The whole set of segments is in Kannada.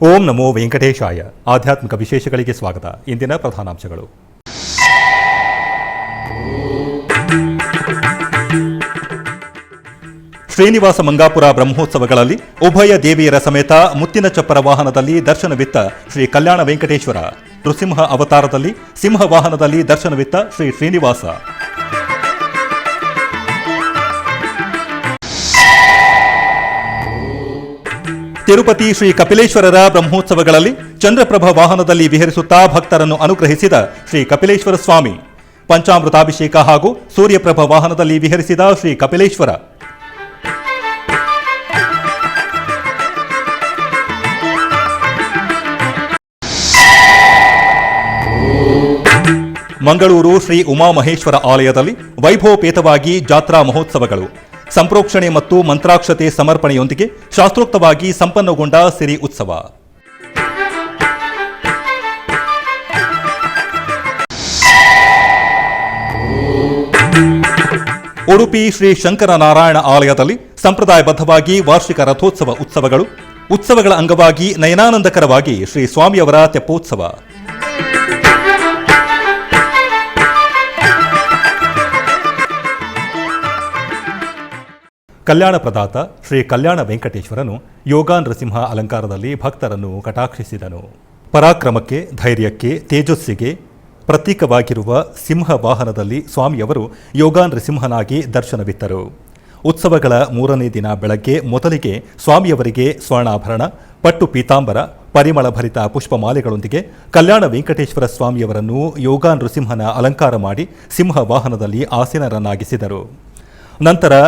ಓಂ ನಮೋ ವೆಂಕಟೇಶಾಯ. ಆಧ್ಯಾತ್ಮಿಕ ವಿಶೇಷಗಳಿಗೆ ಸ್ವಾಗತ. ಇಂದಿನ ಪ್ರಧಾನಾಂಶಗಳು. ಶ್ರೀನಿವಾಸ ಮಂಗಾಪುರ ಬ್ರಹ್ಮೋತ್ಸವಗಳಲ್ಲಿ ಉಭಯ ದೇವಿಯರ ಸಮೇತ ಮುತ್ತಿನ ಚಪ್ಪರ ವಾಹನದಲ್ಲಿ ದರ್ಶನವಿತ್ತ ಶ್ರೀ ಕಲ್ಯಾಣ ವೆಂಕಟೇಶ್ವರ. ನೃಸಿಂಹ ಅವತಾರದಲ್ಲಿ ಸಿಂಹ ವಾಹನದಲ್ಲಿ ದರ್ಶನವಿತ್ತ ಶ್ರೀ ಶ್ರೀನಿವಾಸ. ತಿರುಪತಿ ಶ್ರೀ ಕಪಿಲೇಶ್ವರರ ಬ್ರಹ್ಮೋತ್ಸವಗಳಲ್ಲಿ ಚಂದ್ರಪ್ರಭ ವಾಹನದಲ್ಲಿ ವಿಹರಿಸುತ್ತಾ ಭಕ್ತರನ್ನು ಅನುಗ್ರಹಿಸಿದ ಶ್ರೀ ಕಪಿಲೇಶ್ವರ ಸ್ವಾಮಿ. ಪಂಚಾಮೃತಾಭಿಷೇಕ ಹಾಗೂ ಸೂರ್ಯಪ್ರಭ ವಾಹನದಲ್ಲಿ ವಿಹರಿಸಿದ ಶ್ರೀ ಕಪಿಲೇಶ್ವರ. ಮಂಗಳೂರು ಶ್ರೀ ಉಮಾಮಹೇಶ್ವರ ಆಲಯದಲ್ಲಿ ವೈಭವಪೇತವಾಗಿ ಜಾತ್ರಾ ಮಹೋತ್ಸವಗಳು. ಸಂಪ್ರೋಕ್ಷಣೆ ಮತ್ತು ಮಂತ್ರಾಕ್ಷತೆ ಸಮರ್ಪಣೆಯೊಂದಿಗೆ ಶಾಸ್ತ್ರೋಕ್ತವಾಗಿ ಸಂಪನ್ನಗೊಂಡ ಸಿರಿ ಉತ್ಸವ. ಉಡುಪಿ ಶ್ರೀ ಶಂಕರನಾರಾಯಣ ಆಲಯದಲ್ಲಿ ಸಂಪ್ರದಾಯಬದ್ಧವಾಗಿ ವಾರ್ಷಿಕ ರಥೋತ್ಸವ ಉತ್ಸವಗಳು. ಉತ್ಸವಗಳ ಅಂಗವಾಗಿ ನಯನಾನಂದಕರವಾಗಿ ಶ್ರೀ ಸ್ವಾಮಿಯವರ ತೆಪ್ಪೋತ್ಸವ. ಕಲ್ಯಾಣ ಪ್ರದಾತ ಶ್ರೀ ಕಲ್ಯಾಣ ವೆಂಕಟೇಶ್ವರನು ಯೋಗ ನೃಸಿಂಹ ಅಲಂಕಾರದಲ್ಲಿ ಭಕ್ತರನ್ನು ಕಟಾಕ್ಷಿಸಿದನು. ಪರಾಕ್ರಮಕ್ಕೆ, ಧೈರ್ಯಕ್ಕೆ, ತೇಜಸ್ಸಿಗೆ ಪ್ರತೀಕವಾಗಿರುವ ಸಿಂಹ ವಾಹನದಲ್ಲಿ ಸ್ವಾಮಿಯವರು ಯೋಗ ನೃಸಿಂಹನಾಗಿ ದರ್ಶನವಿತ್ತರು. ಉತ್ಸವಗಳ 3ನೇ ದಿನ ಬೆಳಗ್ಗೆ ಮೊದಲಿಗೆ ಸ್ವಾಮಿಯವರಿಗೆ ಸ್ವರ್ಣಾಭರಣ, ಪಟ್ಟು ಪೀತಾಂಬರ, ಪರಿಮಳ ಭರಿತ ಪುಷ್ಪಮಾಲೆಗಳೊಂದಿಗೆ ಕಲ್ಯಾಣ ವೆಂಕಟೇಶ್ವರ ಸ್ವಾಮಿಯವರನ್ನು ಯೋಗ ನೃಸಿಂಹನ ಅಲಂಕಾರ ಮಾಡಿ ಸಿಂಹ ವಾಹನದಲ್ಲಿ ಆಸೀನರನ್ನಾಗಿಸಿದರು. ನಂತರ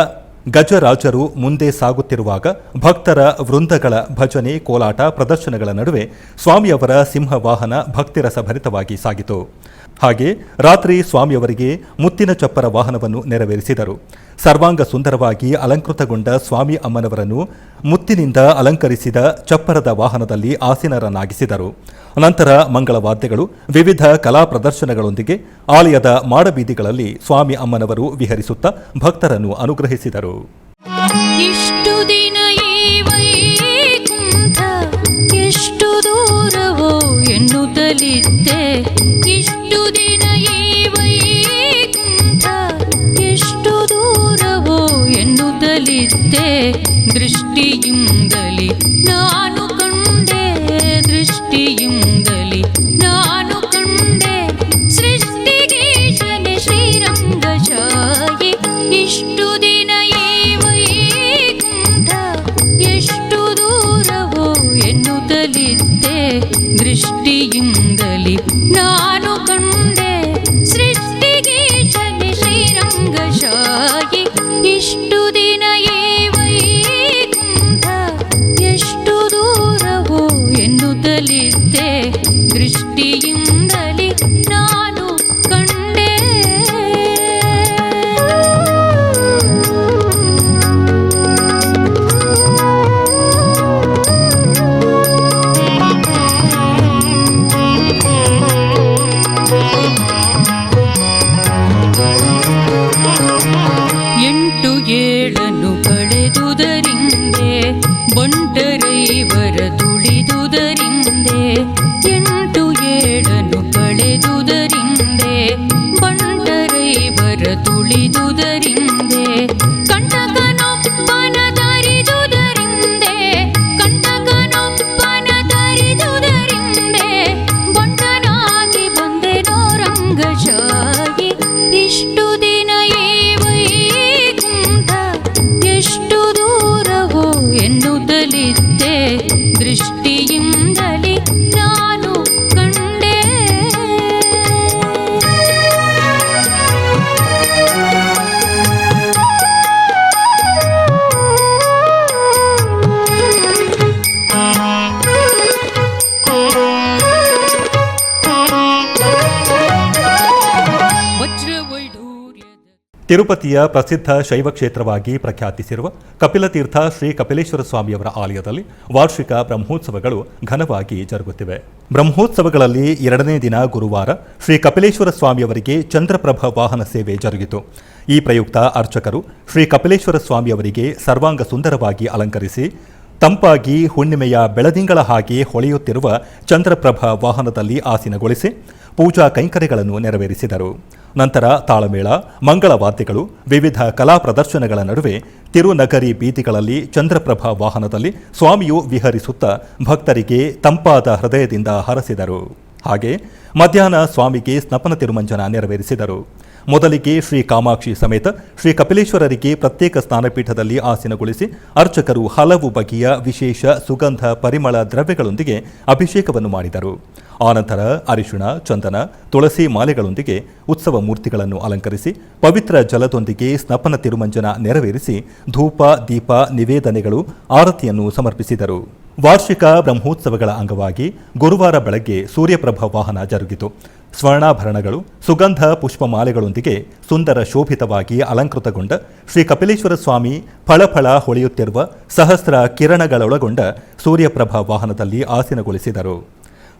ಗಜರಾಜರು ಮುಂದೆ ಸಾಗುತ್ತಿರುವಾಗ ಭಕ್ತರ ವೃಂದಗಳ ಭಜನೆ, ಕೋಲಾಟ, ಪ್ರದರ್ಶನಗಳ ನಡುವೆ ಸ್ವಾಮಿಯವರ ಸಿಂಹ ವಾಹನ ಭಕ್ತಿರಸ ಭರಿತವಾಗಿ ಸಾಗಿತು. ಹಾಗೆ ರಾತ್ರಿ ಸ್ವಾಮಿಯವರಿಗೆ ಮುತ್ತಿನ ಚಪ್ಪರ ವಾಹನವನ್ನು ನೆರವೇರಿಸಿದರು. ಸರ್ವಾಂಗ ಸುಂದರವಾಗಿ ಅಲಂಕೃತಗೊಂಡ ಸ್ವಾಮಿ ಅಮ್ಮನವರನ್ನು ಮುತ್ತಿನಿಂದ ಅಲಂಕರಿಸಿದ ಚಪ್ಪರದ ವಾಹನದಲ್ಲಿ ಆಸೀನರನ್ನಾಗಿಸಿದರು. ನಂತರ ಮಂಗಳವಾದ್ಯಗಳು, ವಿವಿಧ ಕಲಾ ಪ್ರದರ್ಶನಗಳೊಂದಿಗೆ ಆಲಯದ ಮಾಡಬೀದಿಗಳಲ್ಲಿ ಸ್ವಾಮಿ ಅಮ್ಮನವರು ವಿಹರಿಸುತ್ತಾ ಭಕ್ತರನ್ನು ಅನುಗ್ರಹಿಸಿದರು. ಇಷ್ಟು ದಿನ ಈ ವೈಕುಂಠ ಎಷ್ಟು ದೂರವೋ ಎನ್ನುತ್ತಲಿದ್ದೆ. ಇಷ್ಟು ದಿನ ಈ ವೈಕುಂಠ ಎಷ್ಟು ದೂರವೋ ಎನ್ನುತ್ತಲಿದ್ದೆ. ದೃಷ್ಟಿಯಿಂದಲೇ ನಾನು ಕಂಡೆ, ದೃಷ್ಟಿಯಿಂದಲೇ ನಾನು ಕಂಡೆ. ಸೃಷ್ಟಿಗೀಶನೆ ಶ್ರೀರಂಗಶಾಹಿ. ಇಷ್ಟು ದಿನ ಈ ವೈಕುಂಠ ಎಷ್ಟು ದೂರವೋ ಎನ್ನುತ್ತಲಿದ್ದೆ. ದೃಷ್ಟಿಯಿಂದಲೇ ನಾನು ಕಂಡೆ, ಸೃಷ್ಟಿಗೀಶನೆ ಶ್ರೀರಂಗಶಾಹಿ. ಇಷ್ಟು ದಿನ ಈ ವೈಕುಂಠ ಎಷ್ಟು ದೂರವೋ ಎನ್ನುತ್ತಲಿದ್ದೆ. ದೃಷ್ಟಿಯಿಂದಲೇ ನಾನು ಕಂಡೆ. ಎಂಟು ಏಳನ್ನು ಕಳೆದುದರಿಂದೆ, ಬಂಟರೈವರ ತುಳಿದುದರಿಂದೆ. ಎಂಟು ಏಳನ್ನು ಕಳೆದುದರಿಂದೆ, ಬಂಟರೈವರ ತುಳಿದುದರಿಂದೆ. ಕಂಟಕನೊಬ್ಬನ ತರಿದುದರಿಂದೆ, ಕಂಟಕನೊಬ್ಬನ ತರಿದುದರಿಂದೆ. ಬಂಟನಾಗಿ ಬಂದೆನೋ ರಂಗಶಾಹಿ. ಇಷ್ಟು ದಿನ ಈ ವೈಕುಂಠ ಎಷ್ಟು ದೂರವೋ ಎನ್ನುತ್ತಲಿದ್ದೆ. ದೃಷ್ಟಿಯಿಂದಲೇ ನಾನು ಕಂಡೆ. ತಿರುಪತಿಯ ಪ್ರಸಿದ್ಧ ಶೈವ ಕ್ಷೇತ್ರವಾಗಿ ಪ್ರಖ್ಯಾತಿಸಿರುವ ಕಪಿಲತೀರ್ಥ ಶ್ರೀ ಕಪಿಲೇಶ್ವರ ಸ್ವಾಮಿಯವರ ಆಲಯದಲ್ಲಿ ವಾರ್ಷಿಕ ಬ್ರಹ್ಮೋತ್ಸವಗಳು ಘನವಾಗಿ ಜರುಗುತ್ತಿವೆ. ಬ್ರಹ್ಮೋತ್ಸವಗಳಲ್ಲಿ 2ನೇ ದಿನ ಗುರುವಾರ ಶ್ರೀ ಕಪಿಲೇಶ್ವರ ಸ್ವಾಮಿಯವರಿಗೆ ಚಂದ್ರಪ್ರಭ ವಾಹನ ಸೇವೆ ಜರುಗಿತು. ಈ ಪ್ರಯುಕ್ತ ಅರ್ಚಕರು ಶ್ರೀ ಕಪಿಲೇಶ್ವರ ಸ್ವಾಮಿಯವರಿಗೆ ಸರ್ವಾಂಗ ಸುಂದರವಾಗಿ ಅಲಂಕರಿಸಿ ತಂಪಾಗಿ ಹುಣ್ಣಿಮೆಯ ಬೆಳದಿಂಗಳ ಹಾಗೆ ಹೊಳೆಯುತ್ತಿರುವ ಚಂದ್ರಪ್ರಭ ವಾಹನದಲ್ಲಿ ಆಸೀನಗೊಳಿಸಿ ಪೂಜಾ ಕೈಂಕರ್ಯಗಳನ್ನು ನೆರವೇರಿಸಿದರು. ನಂತರ ತಾಳಮೇಳ, ಮಂಗಳವಾದ್ಯಗಳು, ವಿವಿಧ ಕಲಾ ಪ್ರದರ್ಶನಗಳ ನಡುವೆ ತಿರುನಗರಿ ಬೀದಿಗಳಲ್ಲಿ ಚಂದ್ರಪ್ರಭ ವಾಹನದಲ್ಲಿ ಸ್ವಾಮಿಯು ವಿಹರಿಸುತ್ತಾ ಭಕ್ತರಿಗೆ ತಂಪಾದ ಹೃದಯದಿಂದ ಹರಸಿದರು. ಹಾಗೆ ಮಧ್ಯಾಹ್ನ ಸ್ವಾಮಿಗೆ ಸ್ನಪನ ತಿರುಮಂಜನ ನೆರವೇರಿಸಿದರು. ಮೊದಲಿಗೆ ಶ್ರೀ ಕಾಮಾಕ್ಷಿ ಸಮೇತ ಶ್ರೀ ಕಪಿಲೇಶ್ವರರಿಗೆ ಪ್ರತ್ಯೇಕ ಸ್ನಾನಪೀಠದಲ್ಲಿ ಆಸೀನಗೊಳಿಸಿ ಅರ್ಚಕರು ಹಲವು ಬಗೆಯ ವಿಶೇಷ ಸುಗಂಧ ಪರಿಮಳ ದ್ರವ್ಯಗಳೊಂದಿಗೆ ಅಭಿಷೇಕವನ್ನು ಮಾಡಿದರು. ಆನಂತರ ಅರಿಶಿಣ, ಚಂದನ, ತುಳಸಿ ಮಾಲೆಗಳೊಂದಿಗೆ ಉತ್ಸವ ಮೂರ್ತಿಗಳನ್ನು ಅಲಂಕರಿಸಿ ಪವಿತ್ರ ಜಲದೊಂದಿಗೆ ಸ್ನಪನ ತಿರುಮಂಜನ ನೆರವೇರಿಸಿ ಧೂಪ, ದೀಪ, ನಿವೇದನೆಗಳು, ಆರತಿಯನ್ನು ಸಮರ್ಪಿಸಿದರು. ವಾರ್ಷಿಕ ಬ್ರಹ್ಮೋತ್ಸವಗಳ ಅಂಗವಾಗಿ ಗುರುವಾರ ಬೆಳಗ್ಗೆ ಸೂರ್ಯಪ್ರಭ ವಾಹನ ಜರುಗಿತು. ಸ್ವರ್ಣಾಭರಣಗಳು, ಸುಗಂಧ ಪುಷ್ಪಮಾಲೆಗಳೊಂದಿಗೆ ಸುಂದರ ಶೋಭಿತವಾಗಿ ಅಲಂಕೃತಗೊಂಡ ಶ್ರೀ ಕಪಿಲೇಶ್ವರ ಸ್ವಾಮಿ ಫಳಫಳ ಹೊಳೆಯುತ್ತಿರುವ ಸಹಸ್ರ ಕಿರಣಗಳೊಳಗೊಂಡ ಸೂರ್ಯಪ್ರಭ ವಾಹನದಲ್ಲಿ ಆಸೀನಗೊಳಿಸಿದರು.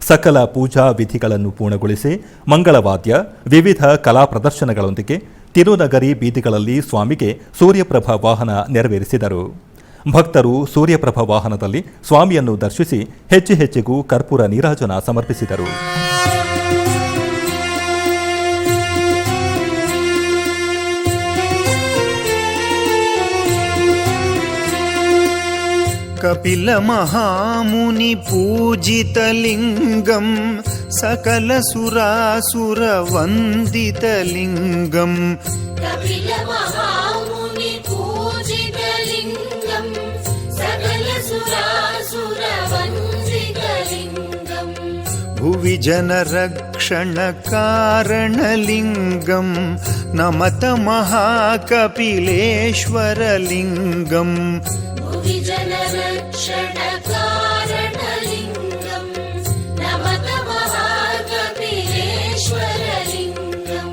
ಸಕಲ ಪೂಜಾ ವಿಧಿಗಳನ್ನು ಪೂರ್ಣಗೊಳಿಸಿ ಮಂಗಳವಾದ್ಯ, ವಿವಿಧ ಕಲಾ ಪ್ರದರ್ಶನಗಳೊಂದಿಗೆ ತಿರುನಗರಿ ಬೀದಿಗಳಲ್ಲಿ ಸ್ವಾಮಿಗೆ ಸೂರ್ಯಪ್ರಭ ವಾಹನ ನೆರವೇರಿಸಿದರು. ಭಕ್ತರು ಸೂರ್ಯಪ್ರಭ ವಾಹನದಲ್ಲಿ ಸ್ವಾಮಿಯನ್ನು ದರ್ಶಿಸಿ ಹೆಚ್ಚು ಹೆಚ್ಚಿಗೂ ಕರ್ಪೂರ ನೀರಾಜನ ಸಮರ್ಪಿಸಿದರು. ಕಪಿಲ ಮಹಾಮುನಿ ಪೂಜಿತಲಿಂಗಂ ಸಕಲ ಸುರಾಸುರ ವಂದಿತಲಿಂಗಂ. ಕಪಿಲ ಮಹಾಮುನಿ ಪೂಜಿತಲಿಂಗಂ ಸಕಲ ಸುರಾಸುರ ವಂದಿತಲಿಂಗಂ. ಭುವಿ ಜನರಕ್ಷಣ ಕಾರಣಲಿಂಗಂ ನಮತ ಮಹಾಕಪಿಲೇಶ್ವರಲಿಂಗಂ. ಜನರಕ್ಷಣ ಕಾರಣಲಿಂಗಂ ನಮತ ಮಹಾಕಪಿಲೇಶ್ವರಲಿಂಗಂ.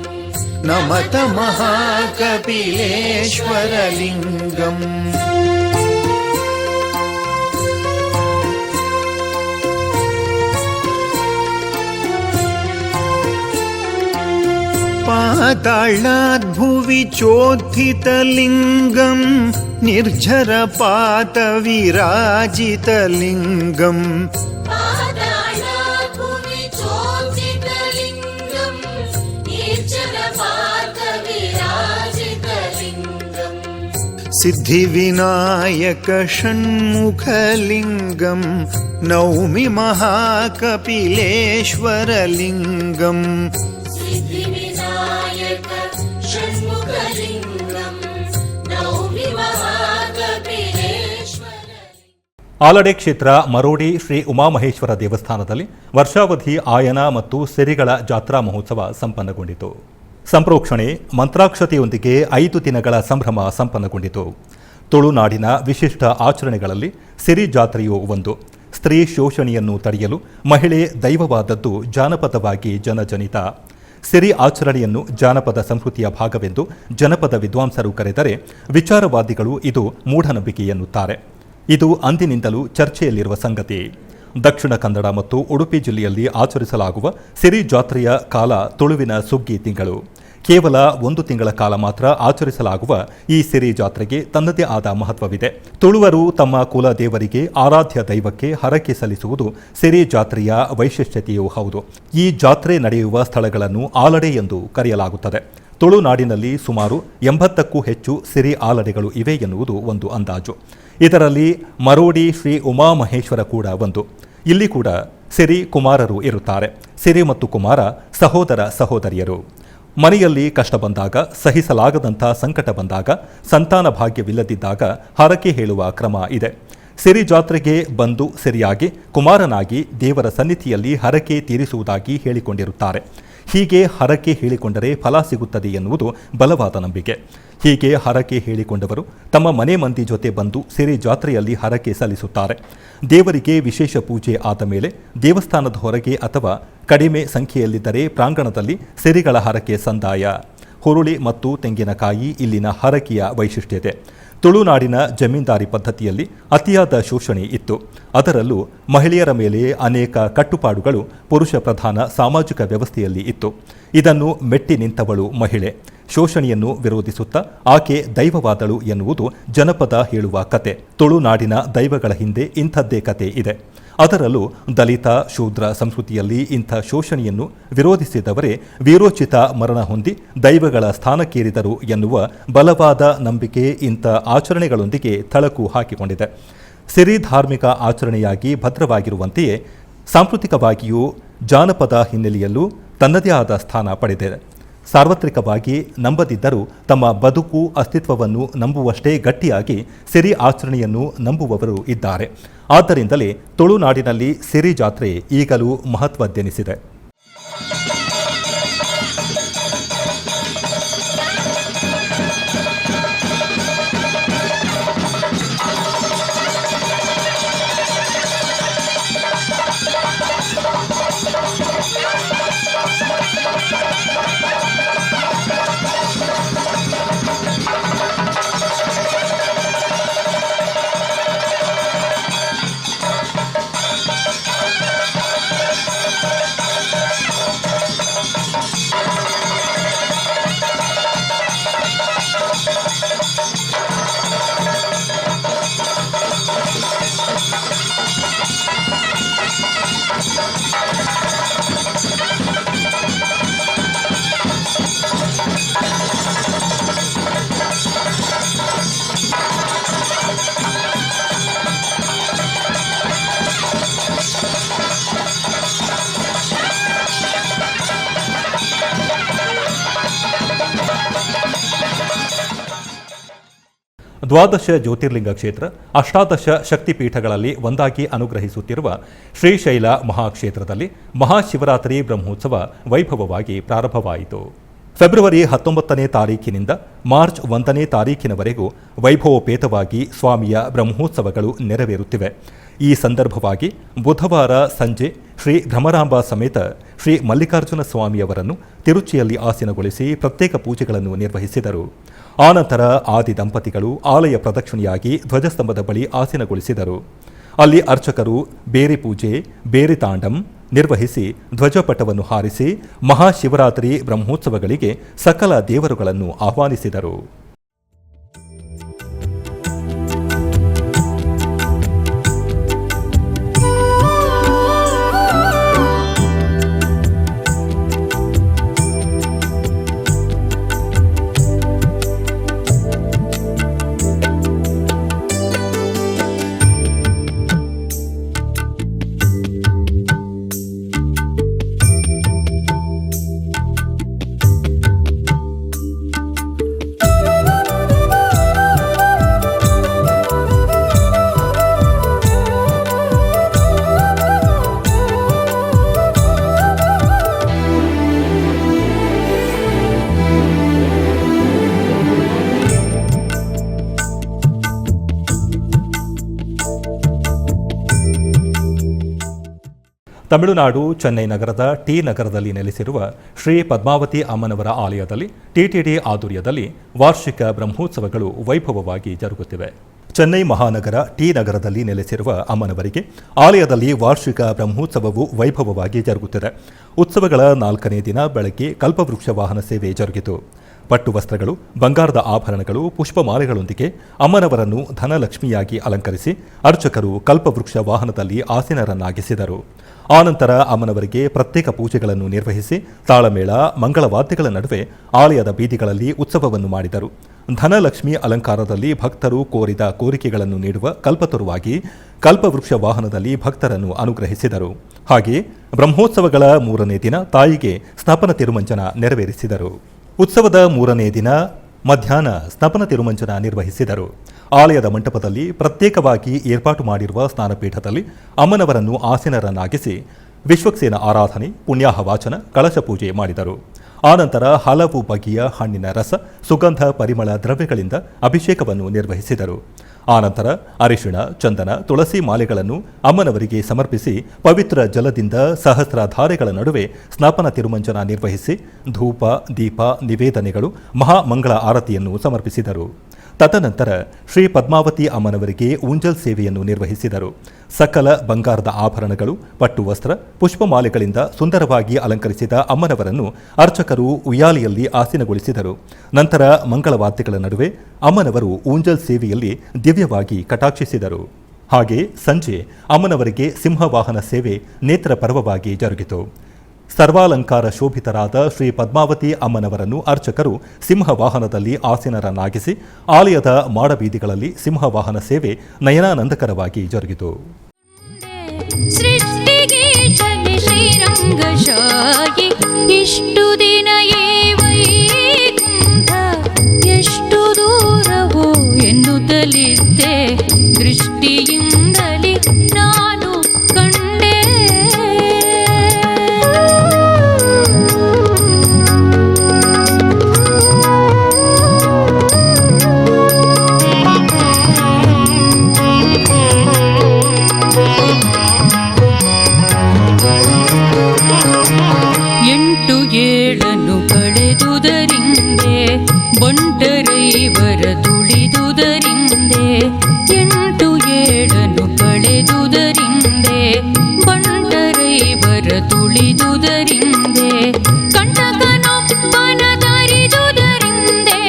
ನಮತ ಮಹಾಕಪಿಲೇಶ್ವರಲಿಂಗಂ. ಪಾತಾಳಾದ್ ಭುವಿ ಚೋದ್ಧಿತಲಿಂಗಂ ನಿರ್ಜರಪಾತ ವಿರಾಜಿತಲಿಂಗಂ. ಪಾತಾಳಾದ್ ಭುವಿ ಚೋದ್ಧಿತಲಿಂಗಂ ನಿರ್ಜರಪಾತ ವಿರಾಜಿತಲಿಂಗಂ. ಸಿದ್ಧಿವಿನಾಯಕ ಷಣ್ಮುಖಲಿಂಗಂ ನೌಮಿ ಮಹಾಕಪಿಲೇಶ್ವರಲಿಂಗಂ. ಆಲಡೆ ಕ್ಷೇತ್ರ ಮರೋಡಿ ಶ್ರೀ ಉಮಾಮಹೇಶ್ವರ ದೇವಸ್ಥಾನದಲ್ಲಿ ವರ್ಷಾವಧಿ ಆಯನ ಮತ್ತು ಸಿರಿಗಳ ಜಾತ್ರಾ ಮಹೋತ್ಸವ ಸಂಪನ್ನಗೊಂಡಿತು. ಸಂಪ್ರೋಕ್ಷಣೆ, ಮಂತ್ರಾಕ್ಷತೆಯೊಂದಿಗೆ 5 ದಿನಗಳ ಸಂಭ್ರಮ ಸಂಪನ್ನಗೊಂಡಿತು. ತುಳುನಾಡಿನ ವಿಶಿಷ್ಟ ಆಚರಣೆಗಳಲ್ಲಿ ಸಿರಿ ಜಾತ್ರೆಯೂ ಒಂದು. ಸ್ತ್ರೀ ಶೋಷಣೆಯನ್ನು ತಡೆಯಲು ಮಹಿಳೆ ದೈವವಾದದ್ದು ಜಾನಪದವಾಗಿ ಜನಜನಿತ. ಸಿರಿ ಆಚರಣೆಯನ್ನು ಜಾನಪದ ಸಂಸ್ಕೃತಿಯ ಭಾಗವೆಂದು ಜನಪದ ವಿದ್ವಾಂಸರು ಕರೆದರೆ, ವಿಚಾರವಾದಿಗಳು ಇದು ಮೂಢನಂಬಿಕೆ ಎನ್ನುತ್ತಾರೆ. ಇದು ಅಂದಿನಿಂದಲೂ ಚರ್ಚೆಯಲ್ಲಿರುವ ಸಂಗತಿ. ದಕ್ಷಿಣ ಕನ್ನಡ ಮತ್ತು ಉಡುಪಿ ಜಿಲ್ಲೆಯಲ್ಲಿ ಆಚರಿಸಲಾಗುವ ಸಿರಿ ಜಾತ್ರೆಯ ಕಾಲ ತುಳುವಿನ ಸುಗ್ಗಿ ತಿಂಗಳು. ಕೇವಲ 1 ತಿಂಗಳ ಕಾಲ ಮಾತ್ರ ಆಚರಿಸಲಾಗುವ ಈ ಸಿರಿ ಜಾತ್ರೆಗೆ ತನ್ನದೇ ಆದ ಮಹತ್ವವಿದೆ. ತುಳುವರು ತಮ್ಮ ಕುಲ ದೇವರಿಗೆ, ಆರಾಧ್ಯ ದೈವಕ್ಕೆ ಹರಕೆ ಸಲ್ಲಿಸುವುದು ಸಿರಿ ಜಾತ್ರೆಯ ವೈಶಿಷ್ಟ್ಯತೆಯೂ ಹೌದು. ಈ ಜಾತ್ರೆ ನಡೆಯುವ ಸ್ಥಳಗಳನ್ನು ಆಲಡೆ ಎಂದು ಕರೆಯಲಾಗುತ್ತದೆ. ತುಳುನಾಡಿನಲ್ಲಿ ಸುಮಾರು 80ಕ್ಕೂ ಹೆಚ್ಚು ಸಿರಿ ಆಲಡೆಗಳು ಇವೆ ಎನ್ನುವುದು ಒಂದು ಅಂದಾಜು. ಇದರಲ್ಲಿ ಮರೋಡಿ ಶ್ರೀ ಉಮಾಮಹೇಶ್ವರ ಕೂಡ ಒಂದು. ಇಲ್ಲಿ ಕೂಡ ಸಿರಿ ಕುಮಾರರು ಇರುತ್ತಾರೆ. ಸಿರಿ ಮತ್ತು ಕುಮಾರ ಸಹೋದರ ಸಹೋದರಿಯರು. ಮನೆಯಲ್ಲಿ ಕಷ್ಟ ಬಂದಾಗ, ಸಹಿಸಲಾಗದಂಥ ಸಂಕಟ ಬಂದಾಗ, ಸಂತಾನ ಭಾಗ್ಯವಿಲ್ಲದಿದ್ದಾಗ ಹರಕೆ ಹೇಳುವ ಕ್ರಮ ಇದೆ. ಸಿರಿ ಜಾತ್ರೆಗೆ ಬಂದು ಸಿರಿಯಾಗಿ ಕುಮಾರನಾಗಿ ದೇವರ ಸನ್ನಿಧಿಯಲ್ಲಿ ಹರಕೆ ತೀರಿಸುವುದಾಗಿ ಹೇಳಿಕೊಂಡಿರುತ್ತಾರೆ. ಹೀಗೆ ಹರಕೆ ಹೇಳಿಕೊಂಡರೆ ಫಲ ಸಿಗುತ್ತದೆ ಎನ್ನುವುದು ಬಲವಾದ ನಂಬಿಕೆ. ಹೀಗೆ ಹರಕೆ ಹೇಳಿಕೊಂಡವರು ತಮ್ಮ ಮನೆ ಮಂದಿ ಜೊತೆ ಬಂದು ಸಿರಿ ಜಾತ್ರೆಯಲ್ಲಿ ಹರಕೆ ಸಲ್ಲಿಸುತ್ತಾರೆ. ದೇವರಿಗೆ ವಿಶೇಷ ಪೂಜೆ ಆದ ಮೇಲೆ ದೇವಸ್ಥಾನದ ಹೊರಗೆ ಅಥವಾ ಕಡಿಮೆ ಸಂಖ್ಯೆಯಲ್ಲಿದ್ದರೆ ಪ್ರಾಂಗಣದಲ್ಲಿ ಸಿರಿಗಳ ಹರಕೆ ಸಂದಾಯ. ಹುರುಳಿ ಮತ್ತು ತೆಂಗಿನಕಾಯಿ ಇಲ್ಲಿನ ಹರಕೆಯ ವೈಶಿಷ್ಟ್ಯತೆ. ತುಳುನಾಡಿನ ಜಮೀನ್ದಾರಿ ಪದ್ಧತಿಯಲ್ಲಿ ಅತಿಯಾದ ಶೋಷಣೆ ಇತ್ತು. ಅದರಲ್ಲೂ ಮಹಿಳೆಯರ ಮೇಲೆ ಅನೇಕ ಕಟ್ಟುಪಾಡುಗಳು ಪುರುಷ ಪ್ರಧಾನ ಸಾಮಾಜಿಕ ವ್ಯವಸ್ಥೆಯಲ್ಲಿ ಇತ್ತು. ಇದನ್ನು ಮೆಟ್ಟಿ ನಿಂತವಳು ಮಹಿಳೆ. ಶೋಷಣೆಯನ್ನು ವಿರೋಧಿಸುತ್ತಾ ಆಕೆ ದೈವವಾದಳು ಎನ್ನುವುದು ಜನಪದ ಹೇಳುವ ಕತೆ. ತುಳುನಾಡಿನ ದೈವಗಳ ಹಿಂದೆ ಇಂಥದ್ದೇ ಕತೆ ಇದೆ. ಅದರಲ್ಲೂ ದಲಿತ ಶೂದ್ರ ಸಂಸ್ಕೃತಿಯಲ್ಲಿ ಇಂಥ ಶೋಷಣೆಯನ್ನು ವಿರೋಧಿಸಿದವರೇ ವೀರೋಚಿತ ಮರಣ ಹೊಂದಿ ದೈವಗಳ ಸ್ಥಾನಕ್ಕೇರಿದರು ಎನ್ನುವ ಬಲವಾದ ನಂಬಿಕೆ ಇಂಥ ಆಚರಣೆಗಳೊಂದಿಗೆ ಥಳಕು ಹಾಕಿಕೊಂಡಿದೆ. ಸಿರಿ ಧಾರ್ಮಿಕ ಆಚರಣೆಯಾಗಿ ಭದ್ರವಾಗಿರುವಂತೆಯೇ ಸಾಂಸ್ಕೃತಿಕವಾಗಿಯೂ ಜಾನಪದ ಹಿನ್ನೆಲೆಯಲ್ಲೂ ತನ್ನದೇ ಆದ ಸ್ಥಾನ ಪಡೆದಿದೆ. ಸಾರ್ವತ್ರಿಕವಾಗಿ ನಂಬದಿದ್ದರೂ ತಮ್ಮ ಬದುಕು ಅಸ್ತಿತ್ವವನ್ನು ನಂಬುವಷ್ಟೇ ಗಟ್ಟಿಯಾಗಿ ಸಿರಿ ಆಚರಣೆಯನ್ನು ನಂಬುವವರು ಇದ್ದಾರೆ. ಆದ್ದರಿಂದಲೇ ತುಳುನಾಡಿನಲ್ಲಿ ಸಿರಿ ಜಾತ್ರೆ ಈಗಲೂ ಮಹತ್ವದ್ದೆನಿಸಿದೆ. ದ್ವಾದಶ ಜ್ಯೋತಿರ್ಲಿಂಗ ಕ್ಷೇತ್ರ, ಅಷ್ಟಾದಶ ಶಕ್ತಿಪೀಠಗಳಲ್ಲಿ ಒಂದಾಗಿ ಅನುಗ್ರಹಿಸುತ್ತಿರುವ ಶ್ರೀಶೈಲ ಮಹಾಕ್ಷೇತ್ರದಲ್ಲಿ ಮಹಾಶಿವರಾತ್ರಿ ಬ್ರಹ್ಮೋತ್ಸವ ವೈಭವವಾಗಿ ಪ್ರಾರಂಭವಾಯಿತು. ಫೆಬ್ರವರಿ 19ನೇ ತಾರೀಖಿನಿಂದ ಮಾರ್ಚ್ 1ನೇ ತಾರೀಖಿನವರೆಗೂ ವೈಭವೋಪೇತವಾಗಿ ಸ್ವಾಮಿಯ ಬ್ರಹ್ಮೋತ್ಸವಗಳು ನೆರವೇರುತ್ತಿವೆ. ಈ ಸಂದರ್ಭವಾಗಿ ಬುಧವಾರ ಸಂಜೆ ಶ್ರೀ ಭ್ರಮರಾಂಬ ಸಮೇತ ಶ್ರೀ ಮಲ್ಲಿಕಾರ್ಜುನ ಸ್ವಾಮಿಯವರನ್ನು ತಿರುಚಿಯಲ್ಲಿ ಆಸೀನಗೊಳಿಸಿ ಪ್ರತ್ಯೇಕ ಪೂಜೆಗಳನ್ನು ನಿರ್ವಹಿಸಿದರು. ಆನಂತರ ಆದಿ ದಂಪತಿಗಳು ಆಲಯ ಪ್ರದಕ್ಷಿಣೆಯಾಗಿ ಧ್ವಜಸ್ತಂಭದ ಬಳಿ ಆಸೀನಗೊಳಿಸಿದರು. ಅಲ್ಲಿ ಅರ್ಚಕರು ಬೇರೆ ಪೂಜೆ, ಬೇರೆ ತಾಂಡಂ ನಿರ್ವಹಿಸಿ ಧ್ವಜಪಟವನ್ನು ಹಾರಿಸಿ ಮಹಾಶಿವರಾತ್ರಿ ಬ್ರಹ್ಮೋತ್ಸವಗಳಿಗೆ ಸಕಲ ದೇವರುಗಳನ್ನು ಆಹ್ವಾನಿಸಿದರು. ತಮಿಳುನಾಡು ಚೆನ್ನೈ ನಗರದ ಟಿ ನಗರದಲ್ಲಿ ನೆಲೆಸಿರುವ ಶ್ರೀ ಪದ್ಮಾವತಿ ಅಮ್ಮನವರ ಆಲಯದಲ್ಲಿ ಟಿಟಿಡಿ ಆಧ್ವರ್ಯದಲ್ಲಿ ವಾರ್ಷಿಕ ಬ್ರಹ್ಮೋತ್ಸವಗಳು ವೈಭವವಾಗಿ ಜರುಗುತ್ತಿವೆ. ಚೆನ್ನೈ ಮಹಾನಗರ ಟಿ ನಗರದಲ್ಲಿ ನೆಲೆಸಿರುವ ಅಮ್ಮನವರಿಗೆ ಆಲಯದಲ್ಲಿ ವಾರ್ಷಿಕ ಬ್ರಹ್ಮೋತ್ಸವವು ವೈಭವವಾಗಿ ಜರುಗುತ್ತಿದೆ. ಉತ್ಸವಗಳ 4ನೇ ದಿನ ಬೆಳಗ್ಗೆ ಕಲ್ಪವೃಕ್ಷ ವಾಹನ ಸೇವೆ ಜರುಗಿತು. ಪಟ್ಟು ವಸ್ತ್ರಗಳು, ಬಂಗಾರದ ಆಭರಣಗಳು, ಪುಷ್ಪಮಾಲೆಗಳೊಂದಿಗೆ ಅಮ್ಮನವರನ್ನು ಧನಲಕ್ಷ್ಮಿಯಾಗಿ ಅಲಂಕರಿಸಿ ಅರ್ಚಕರು ಕಲ್ಪವೃಕ್ಷ ವಾಹನದಲ್ಲಿ ಆಸೀನರನ್ನಾಗಿಸಿದರು. ಆನಂತರ ಅಮ್ಮನವರಿಗೆ ಪ್ರತ್ಯೇಕ ಪೂಜೆಗಳನ್ನು ನಿರ್ವಹಿಸಿ ತಾಳಮೇಳ, ಮಂಗಳವಾದ್ಯಗಳ ನಡುವೆ ಆಲಯದ ಬೀದಿಗಳಲ್ಲಿ ಉತ್ಸವವನ್ನು ಮಾಡಿದರು. ಧನಲಕ್ಷ್ಮಿ ಅಲಂಕಾರದಲ್ಲಿ ಭಕ್ತರು ಕೋರಿದ ಕೋರಿಕೆಗಳನ್ನು ನೀಡುವ ಕಲ್ಪತರುವಾಗಿ ಕಲ್ಪವೃಕ್ಷ ವಾಹನದಲ್ಲಿ ಭಕ್ತರನ್ನು ಅನುಗ್ರಹಿಸಿದರು. ಹಾಗೆಯೇ ಬ್ರಹ್ಮೋತ್ಸವಗಳ 3ನೇ ದಿನ ತಾಯಿಗೆ ಸ್ನಪನ ತಿರುಮಂಜನ ನೆರವೇರಿಸಿದರು. ಉತ್ಸವದ 3ನೇ ದಿನ ಮಧ್ಯಾಹ್ನ ಸ್ನಪನ ತಿರುಮಂಜನ ನಿರ್ವಹಿಸಿದರು. ಆಲಯದ ಮಂಟಪದಲ್ಲಿ ಪ್ರತ್ಯೇಕವಾಗಿ ಏರ್ಪಾಟು ಮಾಡಿರುವ ಸ್ನಾನಪೀಠದಲ್ಲಿ ಅಮ್ಮನವರನ್ನು ಆಸೀನರನ್ನಾಗಿಸಿ ವಿಶ್ವಕ್ಸೇನ ಆರಾಧನೆ, ಪುಣ್ಯಾಹ ವಾಚನ, ಕಳಶ ಪೂಜೆ ಮಾಡಿದರು. ಆನಂತರ ಹಲವು ಬಗೆಯ ಹಣ್ಣಿನ ರಸ, ಸುಗಂಧ ಪರಿಮಳ ದ್ರವ್ಯಗಳಿಂದ ಅಭಿಷೇಕವನ್ನು ನಿರ್ವಹಿಸಿದರು. ಆನಂತರ ಅರಿಶಿಣ, ಚಂದನ, ತುಳಸಿ ಮಾಲೆಗಳನ್ನು ಅಮ್ಮನವರಿಗೆ ಸಮರ್ಪಿಸಿ ಪವಿತ್ರ ಜಲದಿಂದ ಸಹಸ್ರಧಾರೆಗಳ ನಡುವೆ ಸ್ನಾಪನ ತಿರುಮಂಜನ ನಿರ್ವಹಿಸಿ ಧೂಪ, ದೀಪ, ನಿವೇದನೆಗಳು, ಮಹಾಮಂಗಳ ಆರತಿಯನ್ನು ಸಮರ್ಪಿಸಿದರು. ತದನಂತರ ಶ್ರೀ ಪದ್ಮಾವತಿ ಅಮ್ಮನವರಿಗೆ ಊಂಜಲ್ ಸೇವೆಯನ್ನು ನಿರ್ವಹಿಸಿದರು. ಸಕಲ ಬಂಗಾರದ ಆಭರಣಗಳು, ಪಟ್ಟು ವಸ್ತ್ರ, ಪುಷ್ಪಮಾಲೆಗಳಿಂದ ಸುಂದರವಾಗಿ ಅಲಂಕರಿಸಿದ ಅಮ್ಮನವರನ್ನು ಅರ್ಚಕರು ಉಯ್ಯಾಲೆಯಲ್ಲಿ ಆಸೀನಗೊಳಿಸಿದರು. ನಂತರ ಮಂಗಳವಾದ್ಯಗಳ ನಡುವೆ ಅಮ್ಮನವರು ಊಂಜಲ್ ಸೇವೆಯಲ್ಲಿ ದಿವ್ಯವಾಗಿ ಕಟಾಕ್ಷಿಸಿದರು. ಹಾಗೆ ಸಂಜೆ ಅಮ್ಮನವರಿಗೆ ಸಿಂಹವಾಹನ ಸೇವೆ ನೇತ್ರ ಪರ್ವವಾಗಿ ಜರುಗಿತು. ಸರ್ವಾಲಂಕಾರ ಶೋಭಿತರಾದ ಶ್ರೀ ಪದ್ಮಾವತಿ ಅಮ್ಮನವರನ್ನು ಅರ್ಚಕರು ಸಿಂಹವಾಹನದಲ್ಲಿ ಆಸೀನರನ್ನಾಗಿಸಿ ಆಲಯದ ಮಾಡಬೀದಿಗಳಲ್ಲಿ ಸಿಂಹವಾಹನ ಸೇವೆ ನಯನಾನಂದಕರವಾಗಿ ಜರುಗಿತು. ಸೃಷ್ಟಿಗೀಶನೆ ಶ್ರೀರಂಗಶಾಯಿ ಇಷ್ಟು ದಿನ ವೈಕುಂಠ ಎಷ್ಟು ದೂರವೋ ಎನ್ನುತ್ತಲಿದ್ದೆ ದೃಷ್ಟಿಯಿಂದಲೇ ನಾನು ಕಂಡೆ. ಎಂಟು ಏಳನ್ನು ಕಳೆದುದರಿಂದೆ ಬಂಟರೈವರ ತುಳಿದುದರಿಂದೆ ಎಂಟು ಏಳನ್ನು ಕಳೆದುದರಿಂದೆ ಬಂಟರೈವರ ತುಳಿದುದರಿಂದೆ ಕಂಟಕನೊಬ್ಬನ ತರಿದುದರಿಂದೆ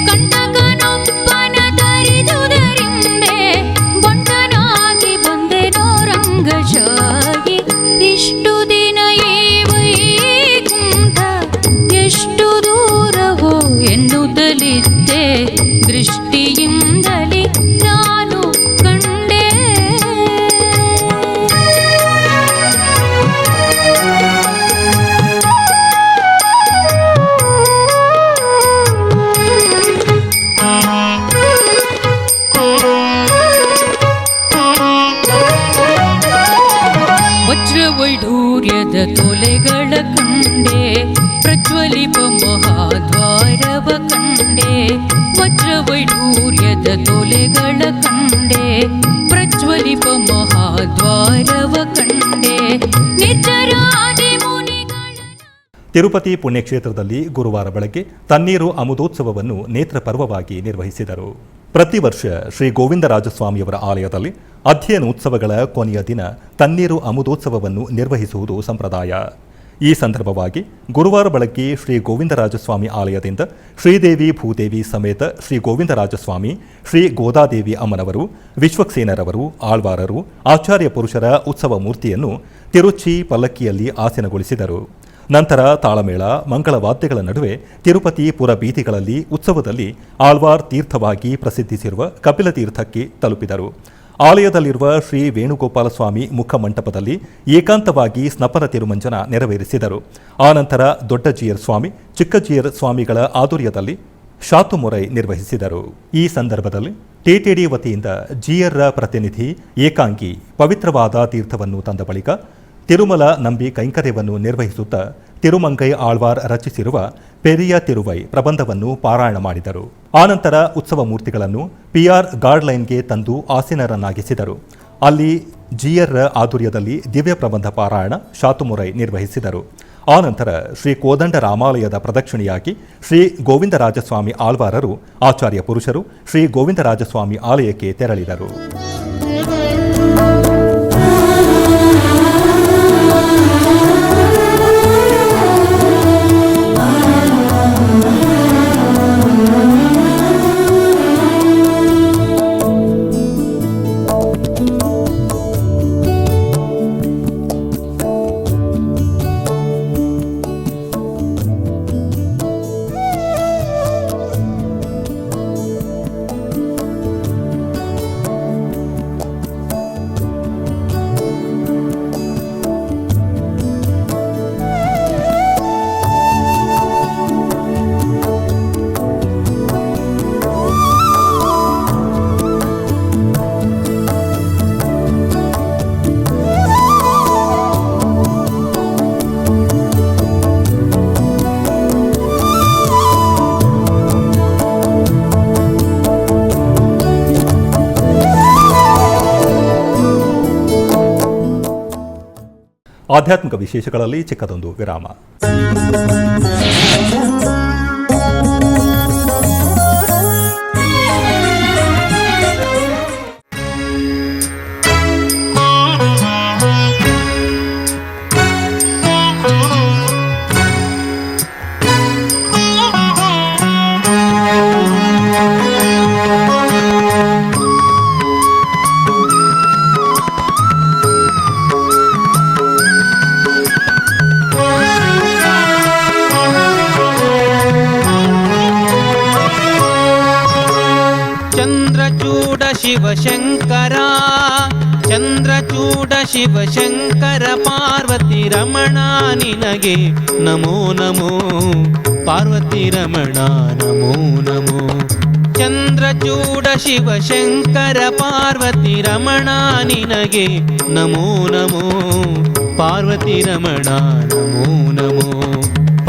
ಕಂಟಕನೊಬ್ಬನ ತರಿದುದರಿಂದೆ ಬಂಟನಾಗಿ ಬಂದೆನೋ ರಂಗಶಾಹಿ ಇಷ್ಟು ದಿನ ಎಷ್ಟು ದೂರವೋ ಎನ್ನುತ್ತಲಿದ್ದೆ ದೃಷ್ಟಿಯಿಂದಲೇ ನಾನು ಕಂಡೆ. ವಜ್ರವೈಢೂರ್ಯದ ತೊಲೆಗಳ ಕಂಡೆ ಪ್ರಜ್ವಲಿಪ ಮಹಾದ್ವಾರವ ಕಂಡೆ ವಜ್ರವೈಢೂರ್ಯದ ತೊಲೆಗಳ ಕಂಡೆ ಪ್ರಜ್ವಲಿಪ ಮಹಾದ್ವಾರವ ಕಂಡೆ ನಿರ್ಜರಾದಿ ಮುನಿಗಳ. ತಿರುಪತಿ ಪುಣ್ಯಕ್ಷೇತ್ರದಲ್ಲಿ ಗುರುವಾರ ಬೆಳಗ್ಗೆ ತಣ್ಣೀರು ಅಮೃತೋತ್ಸವವನ್ನು ನೇತ್ರ ಪರ್ವವಾಗಿ ನಿರ್ವಹಿಸಿದರು. ಪ್ರತಿ ವರ್ಷ ಶ್ರೀ ಗೋವಿಂದರಾಜಸ್ವಾಮಿಯವರ ಆಲಯದಲ್ಲಿ ಅಧ್ಯಯನೋತ್ಸವಗಳ ಕೊನೆಯ ದಿನ ತಣ್ಣೀರು ಅಮೃತೋತ್ಸವವನ್ನು ನಿರ್ವಹಿಸುವುದು ಸಂಪ್ರದಾಯ. ಈ ಸಂದರ್ಭವಾಗಿ ಗುರುವಾರ ಬೆಳಗ್ಗೆ ಶ್ರೀ ಗೋವಿಂದರಾಜಸ್ವಾಮಿ ಆಲಯದಿಂದ ಶ್ರೀದೇವಿ ಭೂದೇವಿ ಸಮೇತ ಶ್ರೀ ಗೋವಿಂದರಾಜಸ್ವಾಮಿ, ಶ್ರೀ ಗೋದಾದೇವಿ ಅಮ್ಮನವರು, ವಿಶ್ವಕ್ಸೇನರವರು, ಆಳ್ವಾರರು, ಆಚಾರ್ಯ ಪುರುಷರ ಉತ್ಸವ ಮೂರ್ತಿಯನ್ನು ತಿರುಚಿ ಪಲ್ಲಕ್ಕಿಯಲ್ಲಿ ಆಸೀನಗೊಳಿಸಿದರು. ನಂತರ ತಾಳಮೇಳ, ಮಂಗಳವಾದ್ಯಗಳ ನಡುವೆ ತಿರುಪತಿ ಪುರ ಬೀದಿಗಳಲ್ಲಿ ಉತ್ಸವದಲ್ಲಿ ಆಳ್ವಾರ್ ತೀರ್ಥವಾಗಿ ಪ್ರಸಿದ್ಧಿಸಿರುವ ಕಪಿಲ ತೀರ್ಥಕ್ಕೆ ತಲುಪಿದರು. ಆಲಯದಲ್ಲಿರುವ ಶ್ರೀ ವೇಣುಗೋಪಾಲಸ್ವಾಮಿ ಮುಖಮಂಟಪದಲ್ಲಿ ಏಕಾಂತವಾಗಿ ಸ್ನಪನ ತಿರುಮಂಜನ ನೆರವೇರಿಸಿದರು. ಆನಂತರ ದೊಡ್ಡಜಿಯರ್ ಸ್ವಾಮಿ, ಚಿಕ್ಕಜಿಯರ್ ಸ್ವಾಮಿಗಳ ಆಧ್ವರ್ಯದಲ್ಲಿ ಶಾತುಮೊರೈ ನಿರ್ವಹಿಸಿದರು. ಈ ಸಂದರ್ಭದಲ್ಲಿ ಟಿಟಿಡಿ ವತಿಯಿಂದ ಜಿಯರ್ರ ಪ್ರತಿನಿಧಿ ಏಕಾಂಗಿ ಪವಿತ್ರವಾದ ತೀರ್ಥವನ್ನು ತಂದ ಬಳಿಕ ತಿರುಮಲ ನಂಬಿ ಕೈಂಕರ್ಯವನ್ನು ನಿರ್ವಹಿಸುತ್ತಾ ತಿರುಮಂಗೈ ಆಳ್ವಾರ್ ರಚಿಸಿರುವ ಪೆರಿಯ ತಿರುವೈ ಪ್ರಬಂಧವನ್ನು ಪಾರಾಯಣ ಮಾಡಿದರು. ಆನಂತರ ಉತ್ಸವ ಮೂರ್ತಿಗಳನ್ನು ಪಿಆರ್ ಗಾರ್ಡ್ಲೈನ್ಗೆ ತಂದು ಆಸೀನರನ್ನಾಗಿಸಿದರು. ಅಲ್ಲಿ ಜಿಯರ್ರ ಆಧ್ವರ್ಯದಲ್ಲಿ ದಿವ್ಯ ಪ್ರಬಂಧ ಪಾರಾಯಣ, ಶಾತುಮೊರೈ ನಿರ್ವಹಿಸಿದರು. ಆನಂತರ ಶ್ರೀ ಕೋದಂಡ ರಾಮಾಲಯದ ಪ್ರದಕ್ಷಿಣೆಯಾಗಿ ಶ್ರೀ ಗೋವಿಂದರಾಜಸ್ವಾಮಿ ಆಳ್ವಾರರು, ಆಚಾರ್ಯ ಪುರುಷರು ಶ್ರೀ ಗೋವಿಂದರಾಜಸ್ವಾಮಿ ಆಲಯಕ್ಕೆ ತೆರಳಿದರು. ಆಧ್ಯಾತ್ಮಿಕ ವಿಶೇಷಗಳಲ್ಲಿ ಚಿಕ್ಕದೊಂದು ವಿರಾಮ. ಶಿವಶಂಕರ ಚಂದ್ರಚೂಡ ಶಿವಶಂಕರ ಪಾರ್ವತಿ ರಮಣ ನಿನಗೆ ನಮೋ ನಮೋ ಪಾರ್ವತಿ ರಮಣ ನಮೋ ನಮೋ ಚಂದ್ರಚೂಡ ಶಿವಶಂಕರ ಪಾರ್ವತಿ ರಮಣ ನಿನಗೆ ನಮೋ ನಮೋ ಪಾರ್ವತಿ ರಮಣ ನಮೋ ನಮೋ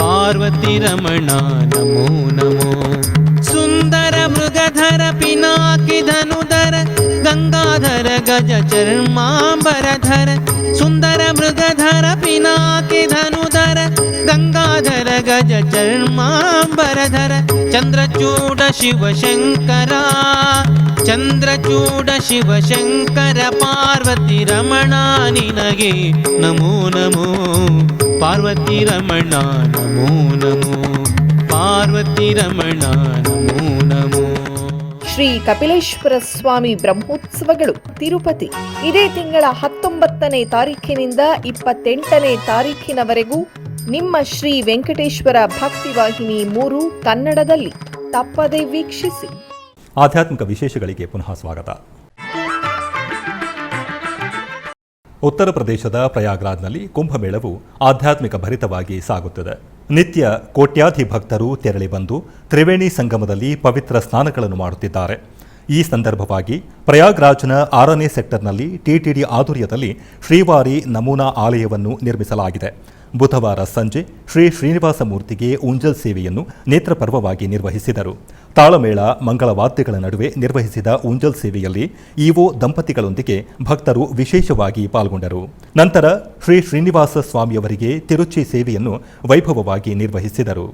ಪಾರ್ವತಿ ರಮಣ ನಮೋ ನಮೋ ಸುಂದರ ಮೃಗಧರ ಪಿನಾಕಿ ಧನುಧರ ಗಂಗಾಧರ ಗಜ ಚರ್ಮಾಂಬರಧರ ಸುಂದರ ಮೃಗಧರ ಪಿನಾಕಿ ಧನುಧರ ಗಂಗಾಧರ ಗಜ ಚರ್ಮಾಂಬರಧರ ಚಂದ್ರಚೂಡ ಶಿವಶಂಕರ ಚಂದ್ರಚೂಡ ಶಿವಶಂಕರ ಪಾರ್ವತಿ ರಮಣ ನಿನಗೆ ನಮೋ ನಮೋ ಪಾರ್ವತಿ ರಮಣ ನಮೋ ನಮೋ ಪಾರ್ವತಿ ರಮಣ ನಮೋ ನಮೋ. ಶ್ರೀ ಕಪಿಲೇಶ್ವರ ಸ್ವಾಮಿ ಬ್ರಹ್ಮೋತ್ಸವಗಳು ತಿರುಪತಿ ಇದೇ ತಿಂಗಳ 19ನೇ ತಾರೀಖಿನಿಂದ 28ನೇ ತಾರೀಖಿನವರೆಗೂ ನಿಮ್ಮ ಶ್ರೀ ವೆಂಕಟೇಶ್ವರ ಭಕ್ತಿವಾಹಿನಿ 3 ಕನ್ನಡದಲ್ಲಿ ತಪ್ಪದೆ ವೀಕ್ಷಿಸಿ. ಆಧ್ಯಾತ್ಮಿಕ ವಿಶೇಷಗಳಿಗೆ ಪುನಃ ಸ್ವಾಗತ. ಉತ್ತರ ಪ್ರದೇಶದ ಪ್ರಯಾಗ್ರಾಜ್ನಲ್ಲಿ ಕುಂಭಮೇಳವು ಆಧ್ಯಾತ್ಮಿಕ ಭರಿತವಾಗಿ ಸಾಗುತ್ತದೆ. ನಿತ್ಯ ಕೋಟ್ಯಾಧಿ ಭಕ್ತರು ತೆರಳಿ ಬಂದು ತ್ರಿವೇಣಿ ಸಂಗಮದಲ್ಲಿ ಪವಿತ್ರ ಸ್ನಾನಗಳನ್ನು ಮಾಡುತ್ತಿದ್ದಾರೆ. ಈ ಸಂದರ್ಭವಾಗಿ ಪ್ರಯಾಗ್ರಾಜ್ನ 6ನೇ ಸೆಕ್ಟರ್ನಲ್ಲಿ ಟಿಟಿಡಿ ಆಧ್ವರ್ಯದಲ್ಲಿ ಶ್ರೀವಾರಿ ನಮೂನಾ ಆಲಯವನ್ನು ನಿರ್ಮಿಸಲಾಗಿದೆ. ಬುಧವಾರ ಸಂಜೆ ಶ್ರೀ ಶ್ರೀನಿವಾಸ ಮೂರ್ತಿಗೆ ಉಂಜಲ್ ಸೇವೆಯನ್ನು ನೇತ್ರಪರ್ವವಾಗಿ ನಿರ್ವಹಿಸಿದರು. ತಾಳಮೇಳ ಮಂಗಳವಾದ್ಯಗಳ ನಡುವೆ ನಿರ್ವಹಿಸಿದ ಉಂಜಲ್ ಸೇವೆಯಲ್ಲಿ ಇಒ ದಂಪತಿಗಳೊಂದಿಗೆ ಭಕ್ತರು ವಿಶೇಷವಾಗಿ ಪಾಲ್ಗೊಂಡರು. ನಂತರ ಶ್ರೀ ಶ್ರೀನಿವಾಸ ಸ್ವಾಮಿಯವರಿಗೆ ತಿರುಚಿ ಸೇವೆಯನ್ನು ವೈಭವವಾಗಿ ನಿರ್ವಹಿಸಿದರು.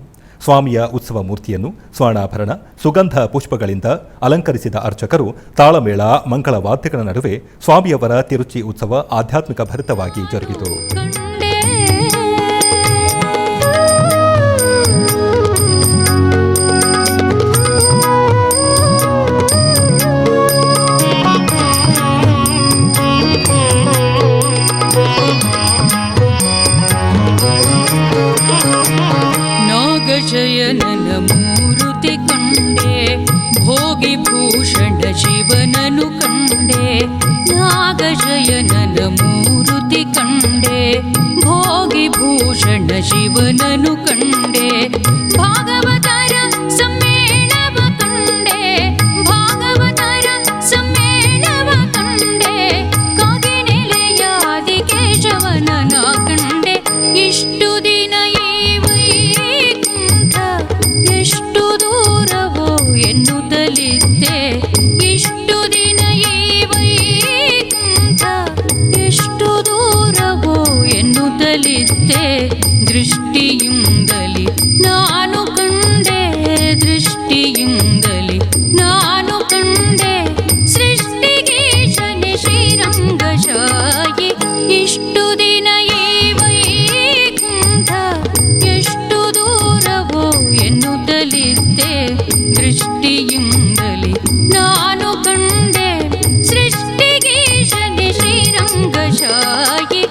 ಸ್ವಾಮಿಯ ಉತ್ಸವ ಮೂರ್ತಿಯನ್ನು ಸ್ವರ್ಣಾಭರಣ ಸುಗಂಧ ಪುಷ್ಪಗಳಿಂದ ಅಲಂಕರಿಸಿದ ಅರ್ಚಕರು ತಾಳಮೇಳ ಮಂಗಳವಾದ್ಯಗಳ ನಡುವೆ ಸ್ವಾಮಿಯವರ ತಿರುಚಿ ಉತ್ಸವ ಆಧ್ಯಾತ್ಮಿಕ ಭರಿತವಾಗಿ ಜರುಗಿತು. ನಾಗಶಯನನ ಮೂರುತಿ ಕಂಡೆ ಭೋಗಿ ಭೂಷಣ ಶಿವನನು ಕಂಡೆ ನಾಗಶಯನನ ಮೂರುತಿ ಕಂಡೆ ಭೋಗಿ ಭೂಷಣ ಶಿವನನು ಕಂಡೆ ಭಾಗವತರ ಸಮ್ಮೇಳವ ಕಂಡೆ ಭಾಗವತರ ಸಮ್ಮೇಳವ ಕಂಡೆ ಕಾಗಿನೆಲೆಯಾದಿ ಕೇಶವನನ ಕಂಡೆ ಇಷ್ಟು ದಿನ ಎಷ್ಟು ದೂರವೋ ಎನ್ನುತ್ತಲಿದ್ದೆ ಇಷ್ಟು ದಿನ ಈ ವೈಕುಂಠ ಎಷ್ಟು ದೂರವೋ ಎನ್ನುತ್ತಲಿದ್ದೆ ದೃಷ್ಟಿಯಿಂದಲಿ ನಾನು ಕಂಡೆ ದೃಷ್ಟಿಯಿಂದಲಿ ನಾನು ಕಂಡೆ ಸೃಷ್ಟಿಗೀಶನೆ ಶ್ರೀರಂಗಶಾಯಿ ಇಷ್ಟು ದಿನ ಈ ವೈಕುಂಠ ಎಷ್ಟು ದೂರವೋ ಎನ್ನುತ್ತಲಿದ್ದೆ ದೃಷ್ಟಿಯಿಂದಲಿ ನಾನು ಕಂಡೆ ಸೃಷ್ಟಿಗೀಶನೆ ಶ್ರೀರಂಗಶಾಯಿ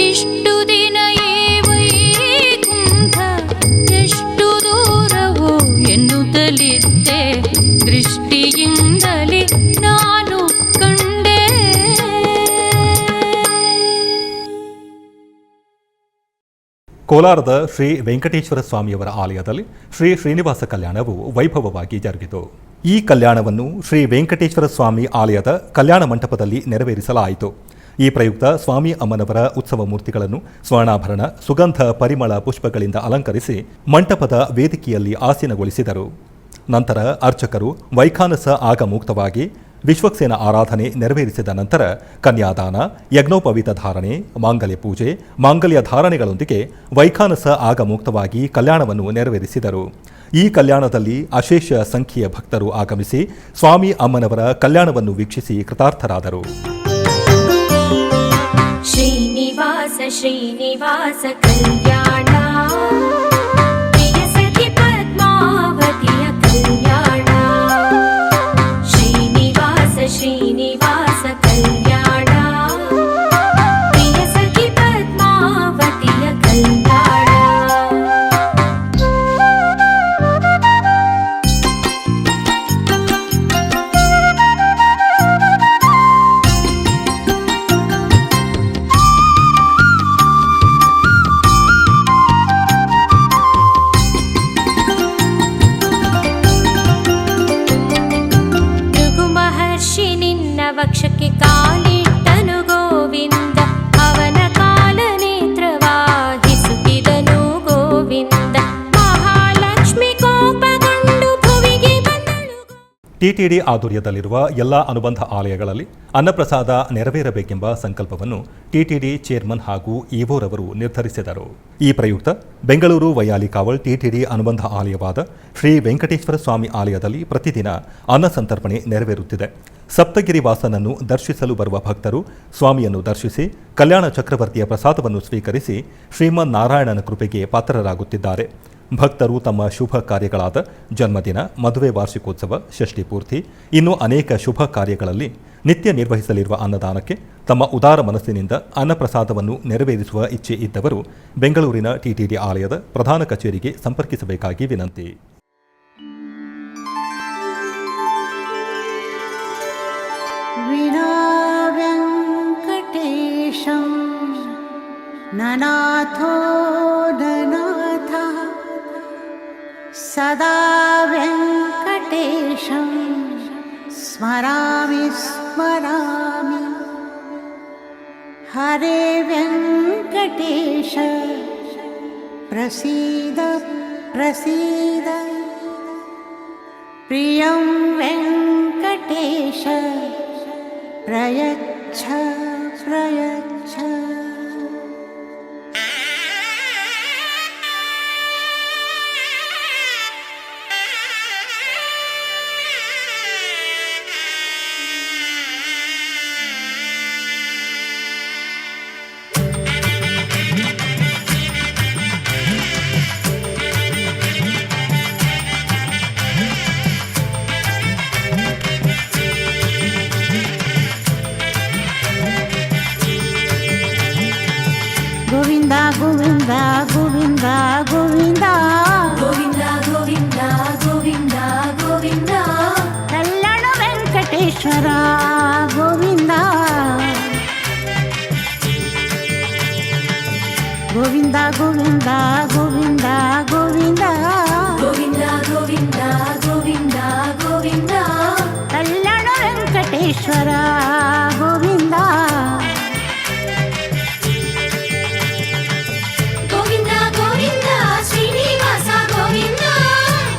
ಇಷ್ಟು ದಿನ ಈ ವೈಕುಂಠ ಎಷ್ಟು ದೂರವೋ ಎನ್ನುತ್ತಲಿದ್ದೆ ದೃಷ್ಟಿಯಿಂದಲಿ ನಾನು ಕಂಡೆ. ಕೋಲಾರದ ಶ್ರೀ ವೆಂಕಟೇಶ್ವರ ಸ್ವಾಮಿಯವರ ಆಲಯದಲ್ಲಿ ಶ್ರೀ ಶ್ರೀನಿವಾಸ ಕಲ್ಯಾಣವು ವೈಭವವಾಗಿ ಜರುಗಿತು. ಈ ಕಲ್ಯಾಣವನ್ನು ಶ್ರೀ ವೆಂಕಟೇಶ್ವರ ಸ್ವಾಮಿ ಆಲಯದ ಕಲ್ಯಾಣ ಮಂಟಪದಲ್ಲಿ ನೆರವೇರಿಸಲಾಯಿತು. ಈ ಪ್ರಯುಕ್ತ ಸ್ವಾಮಿ ಅಮ್ಮನವರ ಉತ್ಸವ ಮೂರ್ತಿಗಳನ್ನು ಸ್ವರ್ಣಾಭರಣ ಸುಗಂಧ ಪರಿಮಳ ಪುಷ್ಪಗಳಿಂದ ಅಲಂಕರಿಸಿ ಮಂಟಪದ ವೇದಿಕೆಯಲ್ಲಿ ಆಸೀನಗೊಳಿಸಿದರು. ನಂತರ ಅರ್ಚಕರು ವೈಖಾನಸ ಆಗಮುಕ್ತವಾಗಿ ವಿಶ್ವಕ್ಸೇನ ಆರಾಧನೆ ನೆರವೇರಿಸಿದ ನಂತರ ಕನ್ಯಾದಾನ, ಯಜ್ಞೋಪವೀತ ಧಾರಣೆ, ಮಾಂಗಲ್ಯ ಪೂಜೆ, ಮಾಂಗಲ್ಯ ಧಾರಣೆಗಳೊಂದಿಗೆ ವೈಖಾನಸ ಆಗಮುಕ್ತವಾಗಿ ಕಲ್ಯಾಣವನ್ನು ನೆರವೇರಿಸಿದರು. ಈ ಕಲ್ಯಾಣದಲ್ಲಿ ಅಶೇಷ ಸಂಖ್ಯೆಯ ಭಕ್ತರು ಆಗಮಿಸಿ ಸ್ವಾಮಿ ಅಮ್ಮನವರ ಕಲ್ಯಾಣವನ್ನು ವೀಕ್ಷಿಸಿ ಕೃತಾರ್ಥರಾದರು. ಶ್ರೀನಿವಾಸ ಶ್ರೀನಿವಾಸ ಕಲ್ಯಾಣ ಪ್ರಿಯ ಸಖಿ ಪದ್ಮಾವತಿಯ ಕಲ್ಯಾಣ ಶ್ರೀನಿವಾಸ ಶ್ರೀನಿವಾಸ ಕಲ್ಯಾಣ ಪ್ರಿಯ ಸಖಿ ಪದ್ಮಾವತಿಯ ಕಲ್ಯಾಣ. ಟಿಟಿಡಿ ಆಧ್ವರ್ಯದಲ್ಲಿರುವ ಎಲ್ಲ ಅನುಬಂಧ ಆಲಯಗಳಲ್ಲಿ ಅನ್ನಪ್ರಸಾದ ನೆರವೇರಬೇಕೆಂಬ ಸಂಕಲ್ಪವನ್ನು ಟಿಟಿಡಿ ಚೇರ್ಮನ್ ಹಾಗೂ ಇಒರವರು ನಿರ್ಧರಿಸಿದರು. ಈ ಪ್ರಯುಕ್ತ ಬೆಂಗಳೂರು ವೈಯಾಲಿಕಾವಲ್ ಟಿಟಿಡಿ ಅನುಬಂಧ ಆಲಯವಾದ ಶ್ರೀ ವೆಂಕಟೇಶ್ವರ ಸ್ವಾಮಿ ಆಲಯದಲ್ಲಿ ಪ್ರತಿದಿನ ಅನ್ನ ಸಂತರ್ಪಣೆ ನೆರವೇರುತ್ತಿದೆ. ಸಪ್ತಗಿರಿ ವಾಸನನ್ನು ದರ್ಶಿಸಲು ಬರುವ ಭಕ್ತರು ಸ್ವಾಮಿಯನ್ನು ದರ್ಶಿಸಿ ಕಲ್ಯಾಣ ಚಕ್ರವರ್ತಿಯ ಪ್ರಸಾದವನ್ನು ಸ್ವೀಕರಿಸಿ ಶ್ರೀಮನ್ನಾರಾಯಣನ ಕೃಪೆಗೆ ಪಾತ್ರರಾಗುತ್ತಿದ್ದಾರೆ. ಭಕ್ತರು ತಮ್ಮ ಶುಭ ಕಾರ್ಯಗಳಾದ ಜನ್ಮದಿನ, ಮದುವೆ ವಾರ್ಷಿಕೋತ್ಸವ, ಷಷ್ಠಿ ಪೂರ್ತಿ, ಇನ್ನೂ ಅನೇಕ ಶುಭ ಕಾರ್ಯಗಳಲ್ಲಿ ನಿತ್ಯ ನಿರ್ವಹಿಸಲಿರುವ ಅನ್ನದಾನಕ್ಕೆ ತಮ್ಮ ಉದಾರ ಮನಸ್ಸಿನಿಂದ ಅನ್ನಪ್ರಸಾದವನ್ನು ನೆರವೇರಿಸುವ ಇಚ್ಛೆ ಇದ್ದವರು ಬೆಂಗಳೂರಿನ ಟಿಟಿಡಿ ಆಲಯದ ಪ್ರಧಾನ ಕಚೇರಿಗೆ ಸಂಪರ್ಕಿಸಬೇಕಾಗಿ ವಿನಂತಿ. ವಿನಾ ವೆಂಕಟೇಶಂ ನನಾಥೋ ನನಾಥ ಸದಾ ವೆಂಕಟೇಶಂ ಸ್ಮರಾಮಿ ಸ್ಮರಾಮಿ. ಹರೇ ವೆಂಕಟೇಶ ಪ್ರಸೀದ ಪ್ರಸೀದ. ಪ್ರಿಯಂ ವೆಂಕಟೇಶ ಪ್ರಯಚ್ಛ ಪ್ರಯಚ್ಛ. ಗೋವಿಂದ ಗೋವಿಂದ ಗೋವಿಂದ ಗೋವಿಂದ ಗೋವಿಂದ ಗೋವಿಂದ ಗೋವಿಂದ ಗೋವಿಂದ ಕಲ್ಯಾಣ ವೆಂಕಟೇಶ್ವರ ಗೋವಿಂದ ಗೋವಿಂದ ಗೋವಿಂದ ಗೋವಿಂದ ಗೋವಿಂದ ಗೋವಿಂದ ಗೋವಿಂದ ಗೋವಿಂದ ಗೋವಿಂದ ಕಲ್ಯಾಣ ವೆಂಕಟೇಶ್ವರ ಗೋವಿಂದ. ಗೋವಿಂದ ಗೋವಿಂದ ಶ್ರೀನಿವಾಸ ಗೋವಿಂದ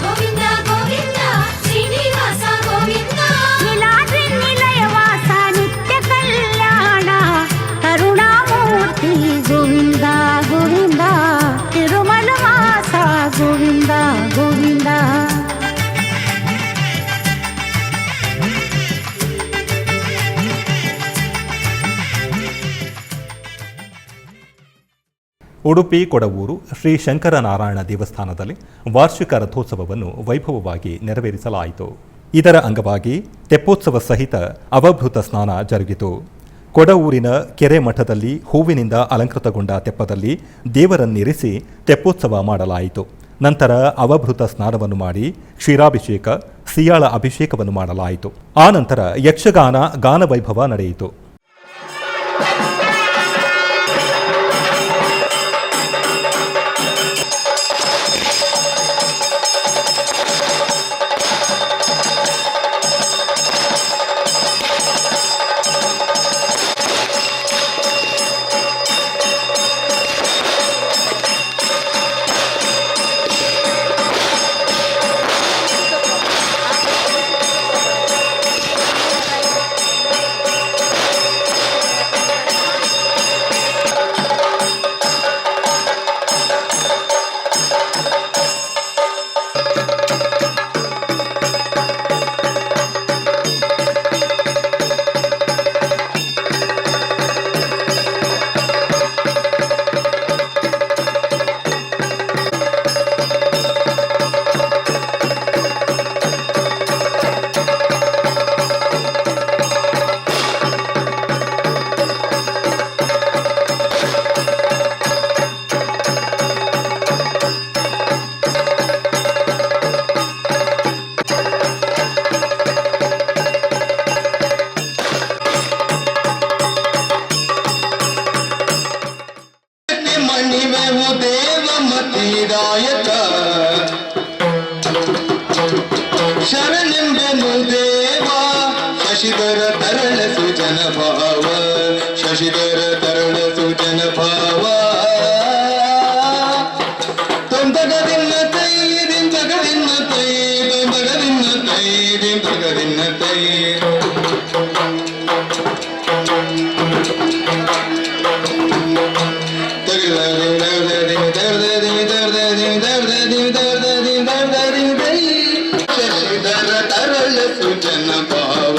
ಗೋವಿಂದ ಗೋವಿಂದ ಶ್ರೀನಿವಾಸ ಗೋವಿಂದ. ನೀಲಾದ್ರಿ ನಿಲಯವಾಸ ನಿತ್ಯ ಕಲ್ಯಾಣ ಕರುಣಾಮೂರ್ತಿ ಗೋವಿಂದ ಗೋವಿಂದ. ತಿರುಮಲ ವಾಸ ಗೋವಿಂದ ಗೋವಿಂದ. ಉಡುಪಿ ಕೊಡವೂರು ಶ್ರೀ ಶಂಕರನಾರಾಯಣ ದೇವಸ್ಥಾನದಲ್ಲಿ ವಾರ್ಷಿಕ ರಥೋತ್ಸವವನ್ನು ವೈಭವವಾಗಿ ನೆರವೇರಿಸಲಾಯಿತು. ಇದರ ಅಂಗವಾಗಿ ತೆಪ್ಪೋತ್ಸವ ಸಹಿತ ಅವಭೃತ ಸ್ನಾನ ಜರುಗಿತು. ಕೊಡವೂರಿನ ಕೆರೆ ಮಠದಲ್ಲಿ ಹೂವಿನಿಂದ ಅಲಂಕೃತಗೊಂಡ ತೆಪ್ಪದಲ್ಲಿ ದೇವರನ್ನಿರಿಸಿ ತೆಪ್ಪೋತ್ಸವ ಮಾಡಲಾಯಿತು. ನಂತರ ಅವಭೃತ ಸ್ನಾನವನ್ನು ಮಾಡಿ ಕ್ಷೀರಾಭಿಷೇಕ, ಸಿಯಾಳ ಅಭಿಷೇಕವನ್ನು ಮಾಡಲಾಯಿತು. ಆ ನಂತರ ಯಕ್ಷಗಾನ ಗಾನವೈಭವ ನಡೆಯಿತು. ಶರಣೆಂಬೆನು ದೇವ ಶಶಿಧರ ತರಳ ಸುಜನ ಭಾವ ಶಶಿಧರ ತರಳ ಸುಜನ ಭಾವ ತೊಂದಗದಿನ್ನ ತೈ ದಿಂದಗದಿನ್ನ ತೈ ತೊಂದಗದಿನ್ನ ತೈ ದಿಂದಗದಿನ್ನ ಶಶಿಧರ ತರಳ ಸುಜನ ಭಾವ.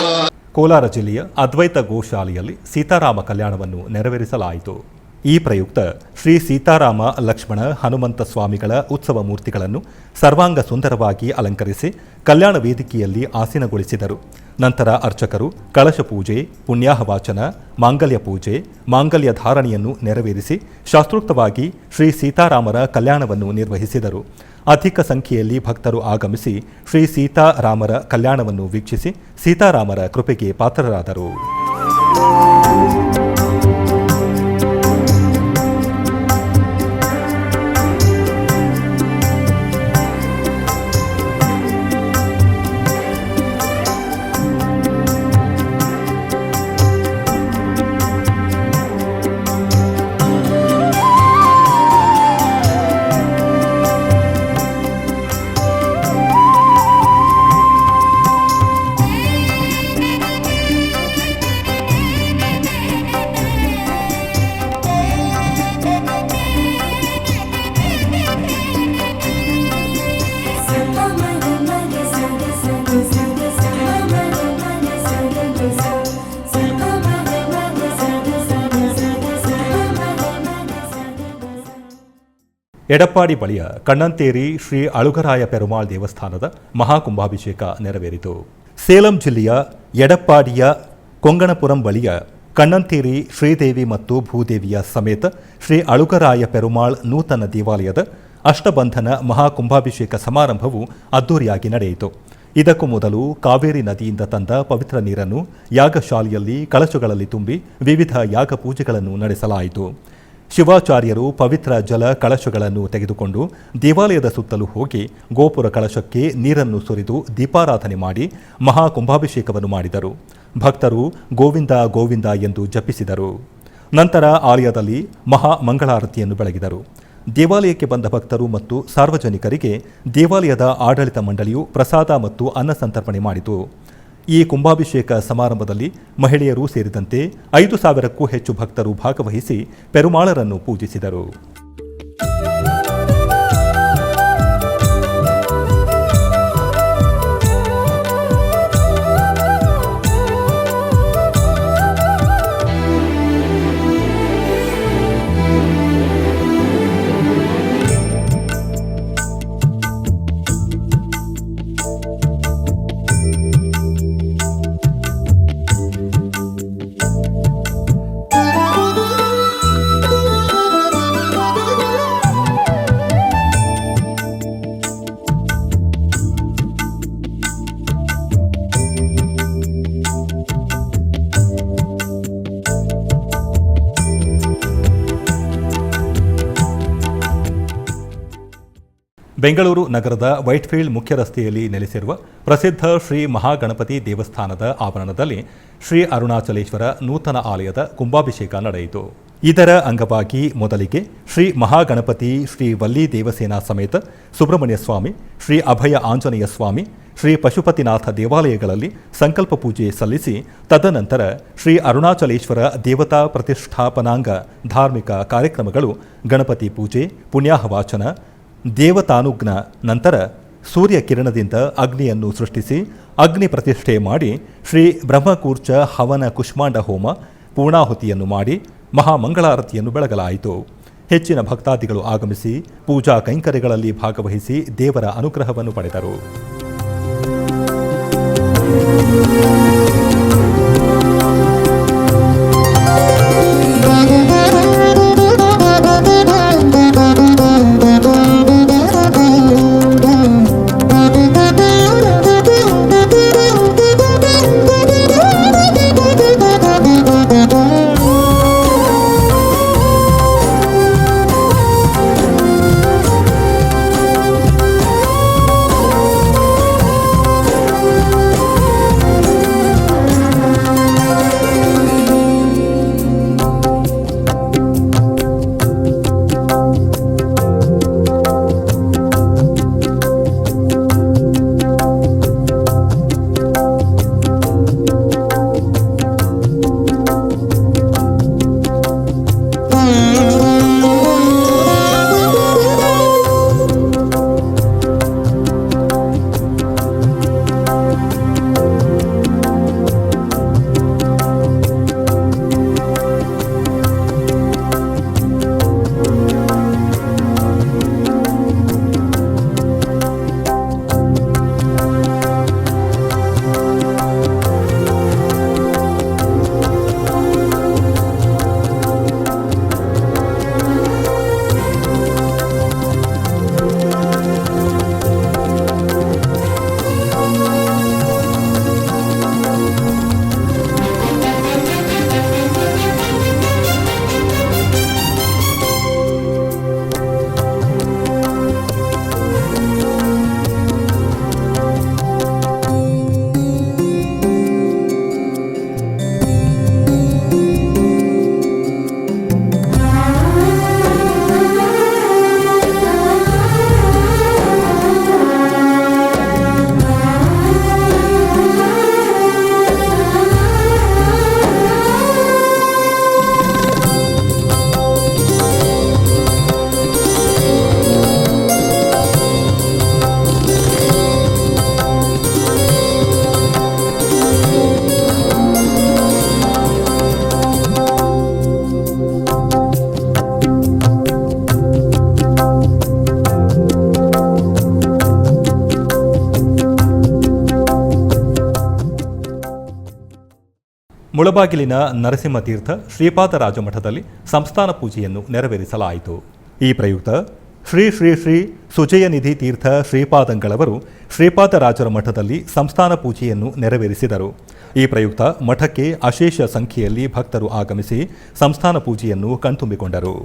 ಕೋಲಾರ ಜಿಲ್ಲೆಯ ಅದ್ವೈತ ಗೋಶಾಲೆಯಲ್ಲಿ ಸೀತಾರಾಮ ಕಲ್ಯಾಣವನ್ನು ನೆರವೇರಿಸಲಾಯಿತು. ಈ ಪ್ರಯುಕ್ತ ಶ್ರೀ ಸೀತಾರಾಮ ಲಕ್ಷ್ಮಣ ಹನುಮಂತ ಸ್ವಾಮಿಗಳ ಉತ್ಸವ ಮೂರ್ತಿಗಳನ್ನು ಸರ್ವಾಂಗ ಸುಂದರವಾಗಿ ಅಲಂಕರಿಸಿ ಕಲ್ಯಾಣ ವೇದಿಕೆಯಲ್ಲಿ ಆಸೀನಗೊಳಿಸಿದರು. ನಂತರ ಅರ್ಚಕರು ಕಳಶ ಪೂಜೆ, ಪುಣ್ಯಾಹವಾಚನ, ಮಾಂಗಲ್ಯ ಪೂಜೆ, ಮಾಂಗಲ್ಯ ಧಾರಣೆಯನ್ನು ನೆರವೇರಿಸಿ ಶಾಸ್ತ್ರೋಕ್ತವಾಗಿ ಶ್ರೀ ಸೀತಾರಾಮರ ಕಲ್ಯಾಣವನ್ನು ನಿರ್ವಹಿಸಿದರು. ಅಧಿಕ ಸಂಖ್ಯೆಯಲ್ಲಿ ಭಕ್ತರು ಆಗಮಿಸಿ ಶ್ರೀ ಸೀತಾರಾಮರ ಕಲ್ಯಾಣವನ್ನು ವೀಕ್ಷಿಸಿ ಸೀತಾರಾಮರ ಕೃಪೆಗೆ ಪಾತ್ರರಾದರು. ಎಡಪ್ಪಾಡಿ ಬಳಿಯ ಕಣ್ಣಂತೇರಿ ಶ್ರೀ ಅಳುಗರಾಯ ಪೆರುಮಾಳ್ ದೇವಸ್ಥಾನದ ಮಹಾಕುಂಭಾಭಿಷೇಕ ನೆರವೇರಿತು. ಸೇಲಂ ಜಿಲ್ಲೆಯ ಎಡಪ್ಪಾಡಿಯ ಕೊಂಗಣಪುರಂ ಬಳಿಯ ಕಣ್ಣಂತೇರಿ ಶ್ರೀದೇವಿ ಮತ್ತು ಭೂದೇವಿಯ ಸಮೇತ ಶ್ರೀ ಅಳುಗರಾಯ ಪೆರುಮಾಳ್ ನೂತನ ದೇವಾಲಯದ ಅಷ್ಟಬಂಧನ ಮಹಾಕುಂಭಾಭಿಷೇಕ ಸಮಾರಂಭವು ಅದ್ದೂರಿಯಾಗಿ ನಡೆಯಿತು. ಇದಕ್ಕೂ ಮೊದಲು ಕಾವೇರಿ ನದಿಯಿಂದ ತಂದ ಪವಿತ್ರ ನೀರನ್ನು ಯಾಗಶಾಲೆಯಲ್ಲಿ ಕಳಶಗಳಲ್ಲಿ ತುಂಬಿ ವಿವಿಧ ಯಾಗ ಪೂಜೆಗಳನ್ನು ನಡೆಸಲಾಯಿತು. ಶಿವಾಚಾರ್ಯರು ಪವಿತ್ರ ಜಲ ಕಳಶಗಳನ್ನು ತೆಗೆದುಕೊಂಡು ದೇವಾಲಯದ ಸುತ್ತಲೂ ಹೋಗಿ ಗೋಪುರ ಕಳಶಕ್ಕೆ ನೀರನ್ನು ಸುರಿದು ದೀಪಾರಾಧನೆ ಮಾಡಿ ಮಹಾಕುಂಭಾಭಿಷೇಕವನ್ನು ಮಾಡಿದರು. ಭಕ್ತರು ಗೋವಿಂದ ಗೋವಿಂದ ಎಂದು ಜಪಿಸಿದರು. ನಂತರ ಆಲಯದಲ್ಲಿ ಮಹಾ ಮಂಗಳಾರತಿಯನ್ನು ಬೆಳಗಿದರು. ದೇವಾಲಯಕ್ಕೆ ಬಂದ ಭಕ್ತರು ಮತ್ತು ಸಾರ್ವಜನಿಕರಿಗೆ ದೇವಾಲಯದ ಆಡಳಿತ ಮಂಡಳಿಯು ಪ್ರಸಾದ ಮತ್ತು ಅನ್ನ ಸಂತರ್ಪಣೆ ಮಾಡಿತು. ಈ ಕುಂಭಾಭಿಷೇಕ ಸಮಾರಂಭದಲ್ಲಿ ಮಹಿಳೆಯರು ಸೇರಿದಂತೆ 5,000ಕ್ಕೂ ಹೆಚ್ಚು ಭಕ್ತರು ಭಾಗವಹಿಸಿ ಪೆರುಮಾಳರನ್ನು ಪೂಜಿಸಿದರು. ಬೆಂಗಳೂರು ನಗರದ ವೈಟ್ಫೀಲ್ಡ್ ಮುಖ್ಯ ರಸ್ತೆಯಲ್ಲಿ ನೆಲೆಸಿರುವ ಪ್ರಸಿದ್ಧ ಶ್ರೀ ಮಹಾಗಣಪತಿ ದೇವಸ್ಥಾನದ ಆವರಣದಲ್ಲಿ ಶ್ರೀ ಅರುಣಾಚಲೇಶ್ವರ ನೂತನ ಆಲಯದ ಕುಂಭಾಭಿಷೇಕ ನಡೆಯಿತು. ಇದರ ಅಂಗವಾಗಿ ಮೊದಲಿಗೆ ಶ್ರೀ ಮಹಾಗಣಪತಿ ಶ್ರೀ ವಲ್ಲಿ ದೇವಸೇನಾ ಸಮೇತ ಸುಬ್ರಹ್ಮಣ್ಯ ಸ್ವಾಮಿ, ಶ್ರೀ ಅಭಯ ಆಂಜನೇಯ ಸ್ವಾಮಿ, ಶ್ರೀ ಪಶುಪತಿನಾಥ ದೇವಾಲಯಗಳಲ್ಲಿ ಸಂಕಲ್ಪ ಪೂಜೆ ಸಲ್ಲಿಸಿ ತದನಂತರ ಶ್ರೀ ಅರುಣಾಚಲೇಶ್ವರ ದೇವತಾ ಪ್ರತಿಷ್ಠಾಪನಾಂಗ ಧಾರ್ಮಿಕ ಕಾರ್ಯಕ್ರಮಗಳು, ಗಣಪತಿ ಪೂಜೆ, ಪುಣ್ಯಾಹವಾಚನ, ದೇವತಾನುಜ್ಞ ನಂತರ ಸೂರ್ಯ ಕಿರಣದಿಂದ ಅಗ್ನಿಯನ್ನು ಸೃಷ್ಟಿಸಿ ಅಗ್ನಿ ಪ್ರತಿಷ್ಠೆ ಮಾಡಿ ಶ್ರೀ ಬ್ರಹ್ಮಕೂರ್ಚ ಹವನ ಕುಷ್ಮಾಂಡ ಹೋಮ ಪೂರ್ಣಾಹುತಿಯನ್ನು ಮಾಡಿ ಮಹಾಮಂಗಳಾರತಿಯನ್ನು ಬೆಳಗಲಾಯಿತು. ಹೆಚ್ಚಿನ ಭಕ್ತಾದಿಗಳು ಆಗಮಿಸಿ ಪೂಜಾ ಕೈಂಕರ್ಯಗಳಲ್ಲಿ ಭಾಗವಹಿಸಿ ದೇವರ ಅನುಗ್ರಹವನ್ನು ಪಡೆದರು. ಮುಳಬಾಗಿಲಿನ ನರಸಿಂಹತೀರ್ಥ ಶ್ರೀಪಾದರಾಜ ಮಠದಲ್ಲಿ ಸಂಸ್ಥಾನ ಪೂಜೆಯನ್ನು ನೆರವೇರಿಸಲಾಯಿತು. ಈ ಪ್ರಯುಕ್ತ ಶ್ರೀ ಶ್ರೀ ಶ್ರೀ ಸುಜಯನಿಧಿ ತೀರ್ಥ ಶ್ರೀಪಾದಂಗಳವರು ಶ್ರೀಪಾದರಾಜರ ಮಠದಲ್ಲಿ ಸಂಸ್ಥಾನ ಪೂಜೆಯನ್ನು ನೆರವೇರಿಸಿದರು. ಈ ಪ್ರಯುಕ್ತ ಮಠಕ್ಕೆ ಅಶೇಷ ಸಂಖ್ಯೆಯಲ್ಲಿ ಭಕ್ತರು ಆಗಮಿಸಿ ಸಂಸ್ಥಾನ ಪೂಜೆಯನ್ನು ಕಣ್ತುಂಬಿಕೊಂಡರು.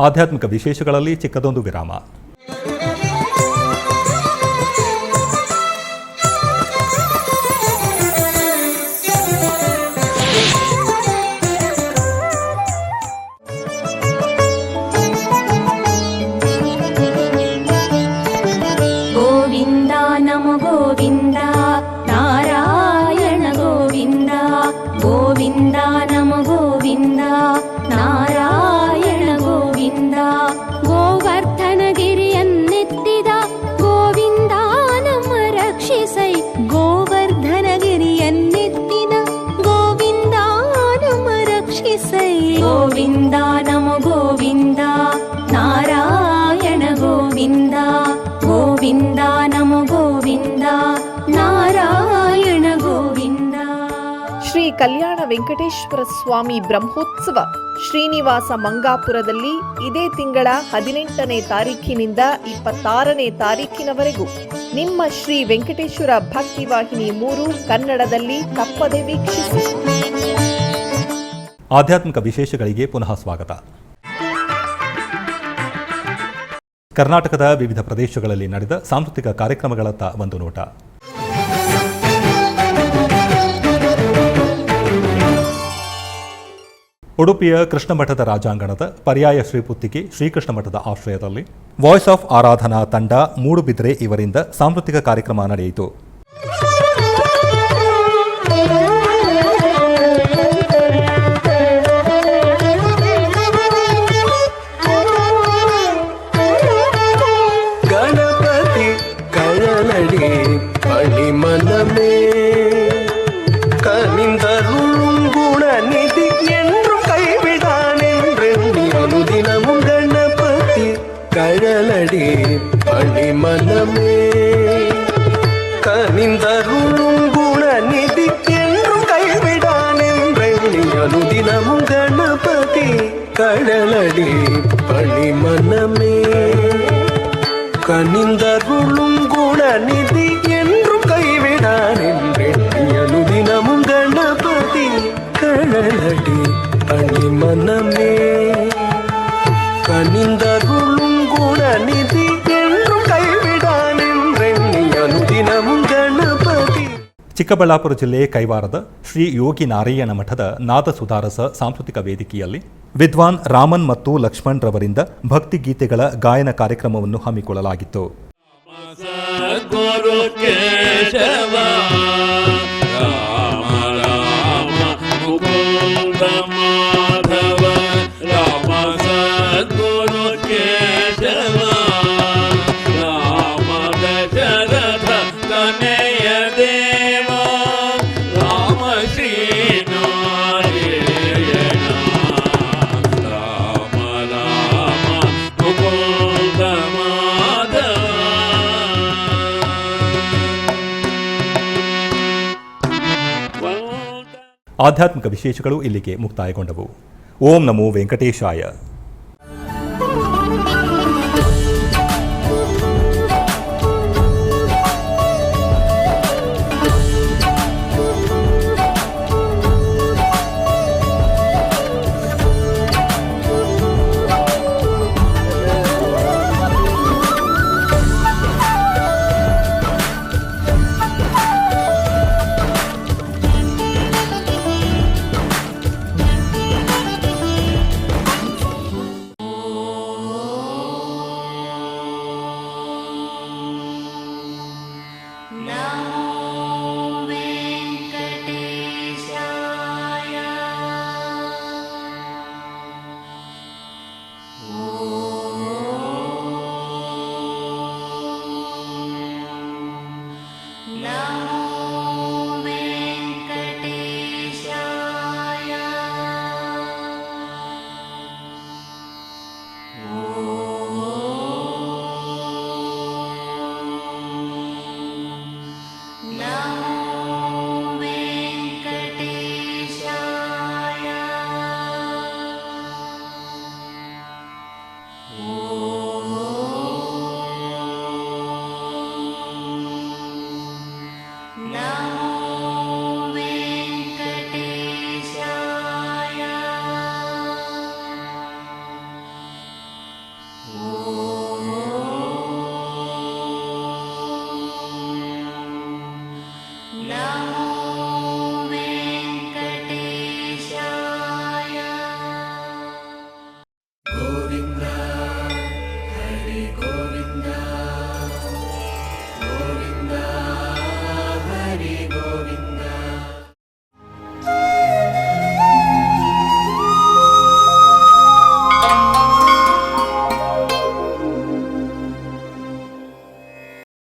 ಆಧ್ಯಾತ್ಮಿಕ ವಿಶೇಷಗಳಲ್ಲಿ ಚಿಕ್ಕದೊಂದು ವಿರಾಮ. ಗೋವಿಂದ ನಮೋ ಗೋವಿಂದ ನಾರಾಯಣ ಗೋವಿಂದ ಗೋವಿಂದ ನಮೋ ಗೋವಿಂದ ನಾರಾಯಣ ಗೋವಿಂದ ಗೋವರ್ಧನಗಿರಿಯನ್ನೆತ್ತಿದ ಗೋವಿಂದ ನಮ್ಮ ರಕ್ಷಿಸೈ ಗೋವರ್ಧನಗಿರಿಯನ್ನೆತ್ತಿದ ಗೋವಿಂದ ನಮ್ಮ ರಕ್ಷಿಸೈ ಗೋವಿಂದ ನಮೋ ಗೋವಿಂದ ನಾರಾಯಣ ಗೋವಿಂದ ಗೋವಿಂದ ನಮೋ ಗೋವಿಂದ ನಾರಾಯಣ ಗೋವಿಂದ. ಶ್ರೀ ಕಲ್ಯಾಣ ವೆಂಕಟೇಶ್ವರ ಸ್ವಾಮಿ ಬ್ರಹ್ಮೋತ್ಸವ ಶ್ರೀನಿವಾಸ ಮಂಗಾಪುರದಲ್ಲಿ ಇದೇ ತಿಂಗಳ 18ನೇ ತಾರೀಖಿನಿಂದ 26ನೇ ತಾರೀಖಿನವರೆಗೂ ನಿಮ್ಮ ಶ್ರೀ ವೆಂಕಟೇಶ್ವರ ಭಕ್ತಿವಾಹಿನಿ 3 ಕನ್ನಡದಲ್ಲಿ ತಪ್ಪದೆ ವೀಕ್ಷಿಸಿ. ಆಧ್ಯಾತ್ಮಿಕ ವಿಶೇಷಗಳಿಗೆ ಪುನಃ ಸ್ವಾಗತ. ಕರ್ನಾಟಕದ ವಿವಿಧ ಪ್ರದೇಶಗಳಲ್ಲಿ ನಡೆದ ಸಾಂಸ್ಕೃತಿಕ ಕಾರ್ಯಕ್ರಮಗಳತ್ತ ಒಂದು ನೋಟ. ಉಡುಪಿಯ ಕೃಷ್ಣಮಠದ ರಾಜಾಂಗಣದ ಪರ್ಯಾಯ ಶ್ರೀಪುತ್ತಿಗೆ ಶ್ರೀಕೃಷ್ಣ ಮಠದ ಆಶ್ರಯದಲ್ಲಿ ವಾಯ್ಸ್ ಆಫ್ ಆರಾಧನಾ ತಂಡ ಮೂಡುಬಿದ್ರೆ ಇವರಿಂದ ಸಾಂಸ್ಕೃತಿಕ ಕಾರ್ಯಕ್ರಮ ನಡೆಯಿತು. ಗಣಪತಿ ಕಳನಡಿ ಪಣಿಮನಮೇ ಕನಿಂದರುಳುಂಗುಣ ನಿಧಿ ಎಂದು ಕೈಬಿಡಾನೆಂದ್ರೆಣ್ಣಿ ಅನುದಿನಮು ಗಣಪತಿ ಕಳನಡಿ ಪಣಿಮನಮೇ ಕನಿಂದರುಳುಂಗುಣ ನಿಧಿ ಎಂದು ಕೈಬಿಡಾನೆಂದ್ರೆಣ್ಣಿ ಅನುದಿನಮು ಗಣಪತಿ ಕಳನಡಿ ಪಣಿಮನಮೇ ಕನಿಂದರುಳುಂಗುಣ ನಿಧಿ ಎಂದು ಕೈವಿಡಾನೆಂದೆಣ್ಣಿಯನು ದಿನಮು ಗಣಪತಿ ಕಳಲಡಿ ಅಣಿಮನಮೇ ಕನಿಂದರುಳುಂಗುಣ ನಿಧಿ ಎಂದು ಕೈವಿಡಾನೆಂದೆಣ್ಣಿಯನು ದಿನಮು ಗಣಪತಿ. ಚಿಕ್ಕಬಳ್ಳಾಪುರ ಜಿಲ್ಲೆ ಕೈವಾರದ ಶ್ರೀ ಯೋಗಿ ನಾರಾಯಣ ಮಠದ ನಾದ ಸುಧಾರಸ ಸಾಂಸ್ಕೃತಿಕ ವೇದಿಕೆಯಲ್ಲಿ ವಿದ್ವಾನ್ ರಾಮನ್ ಮತ್ತು ಲಕ್ಷ್ಮಣ್ ರವರಿಂದ ಭಕ್ತಿ ಗೀತೆಗಳ ಗಾಯನ ಕಾರ್ಯಕ್ರಮವನ್ನು ಹಮ್ಮಿಕೊಳ್ಳಲಾಗಿತ್ತು. ಗುರು ಕೇಶವ ರಾಮ ರಾಮ ಮುಕುಂದ ಮಾಧವ ರಾಮ ಸದ್ಗುರು ಕೇಶವ ರಾಮ ದಶರಥ ತನಯ ದೇವ ರಾಮ ಶ್ರೀ ನಾರಾಯಣ ರಾಮ ರಾಮ ಮುಕುಂದ ಮಾಧವ. ಆಧ್ಯಾತ್ಮಿಕ ವಿಶೇಷಗಳು ಇಲ್ಲಿಗೆ ಮುಕ್ತಾಯಗೊಂಡವು. ಓಂ ನಮೋ ವೆಂಕಟೇಶಾಯ. ನಾ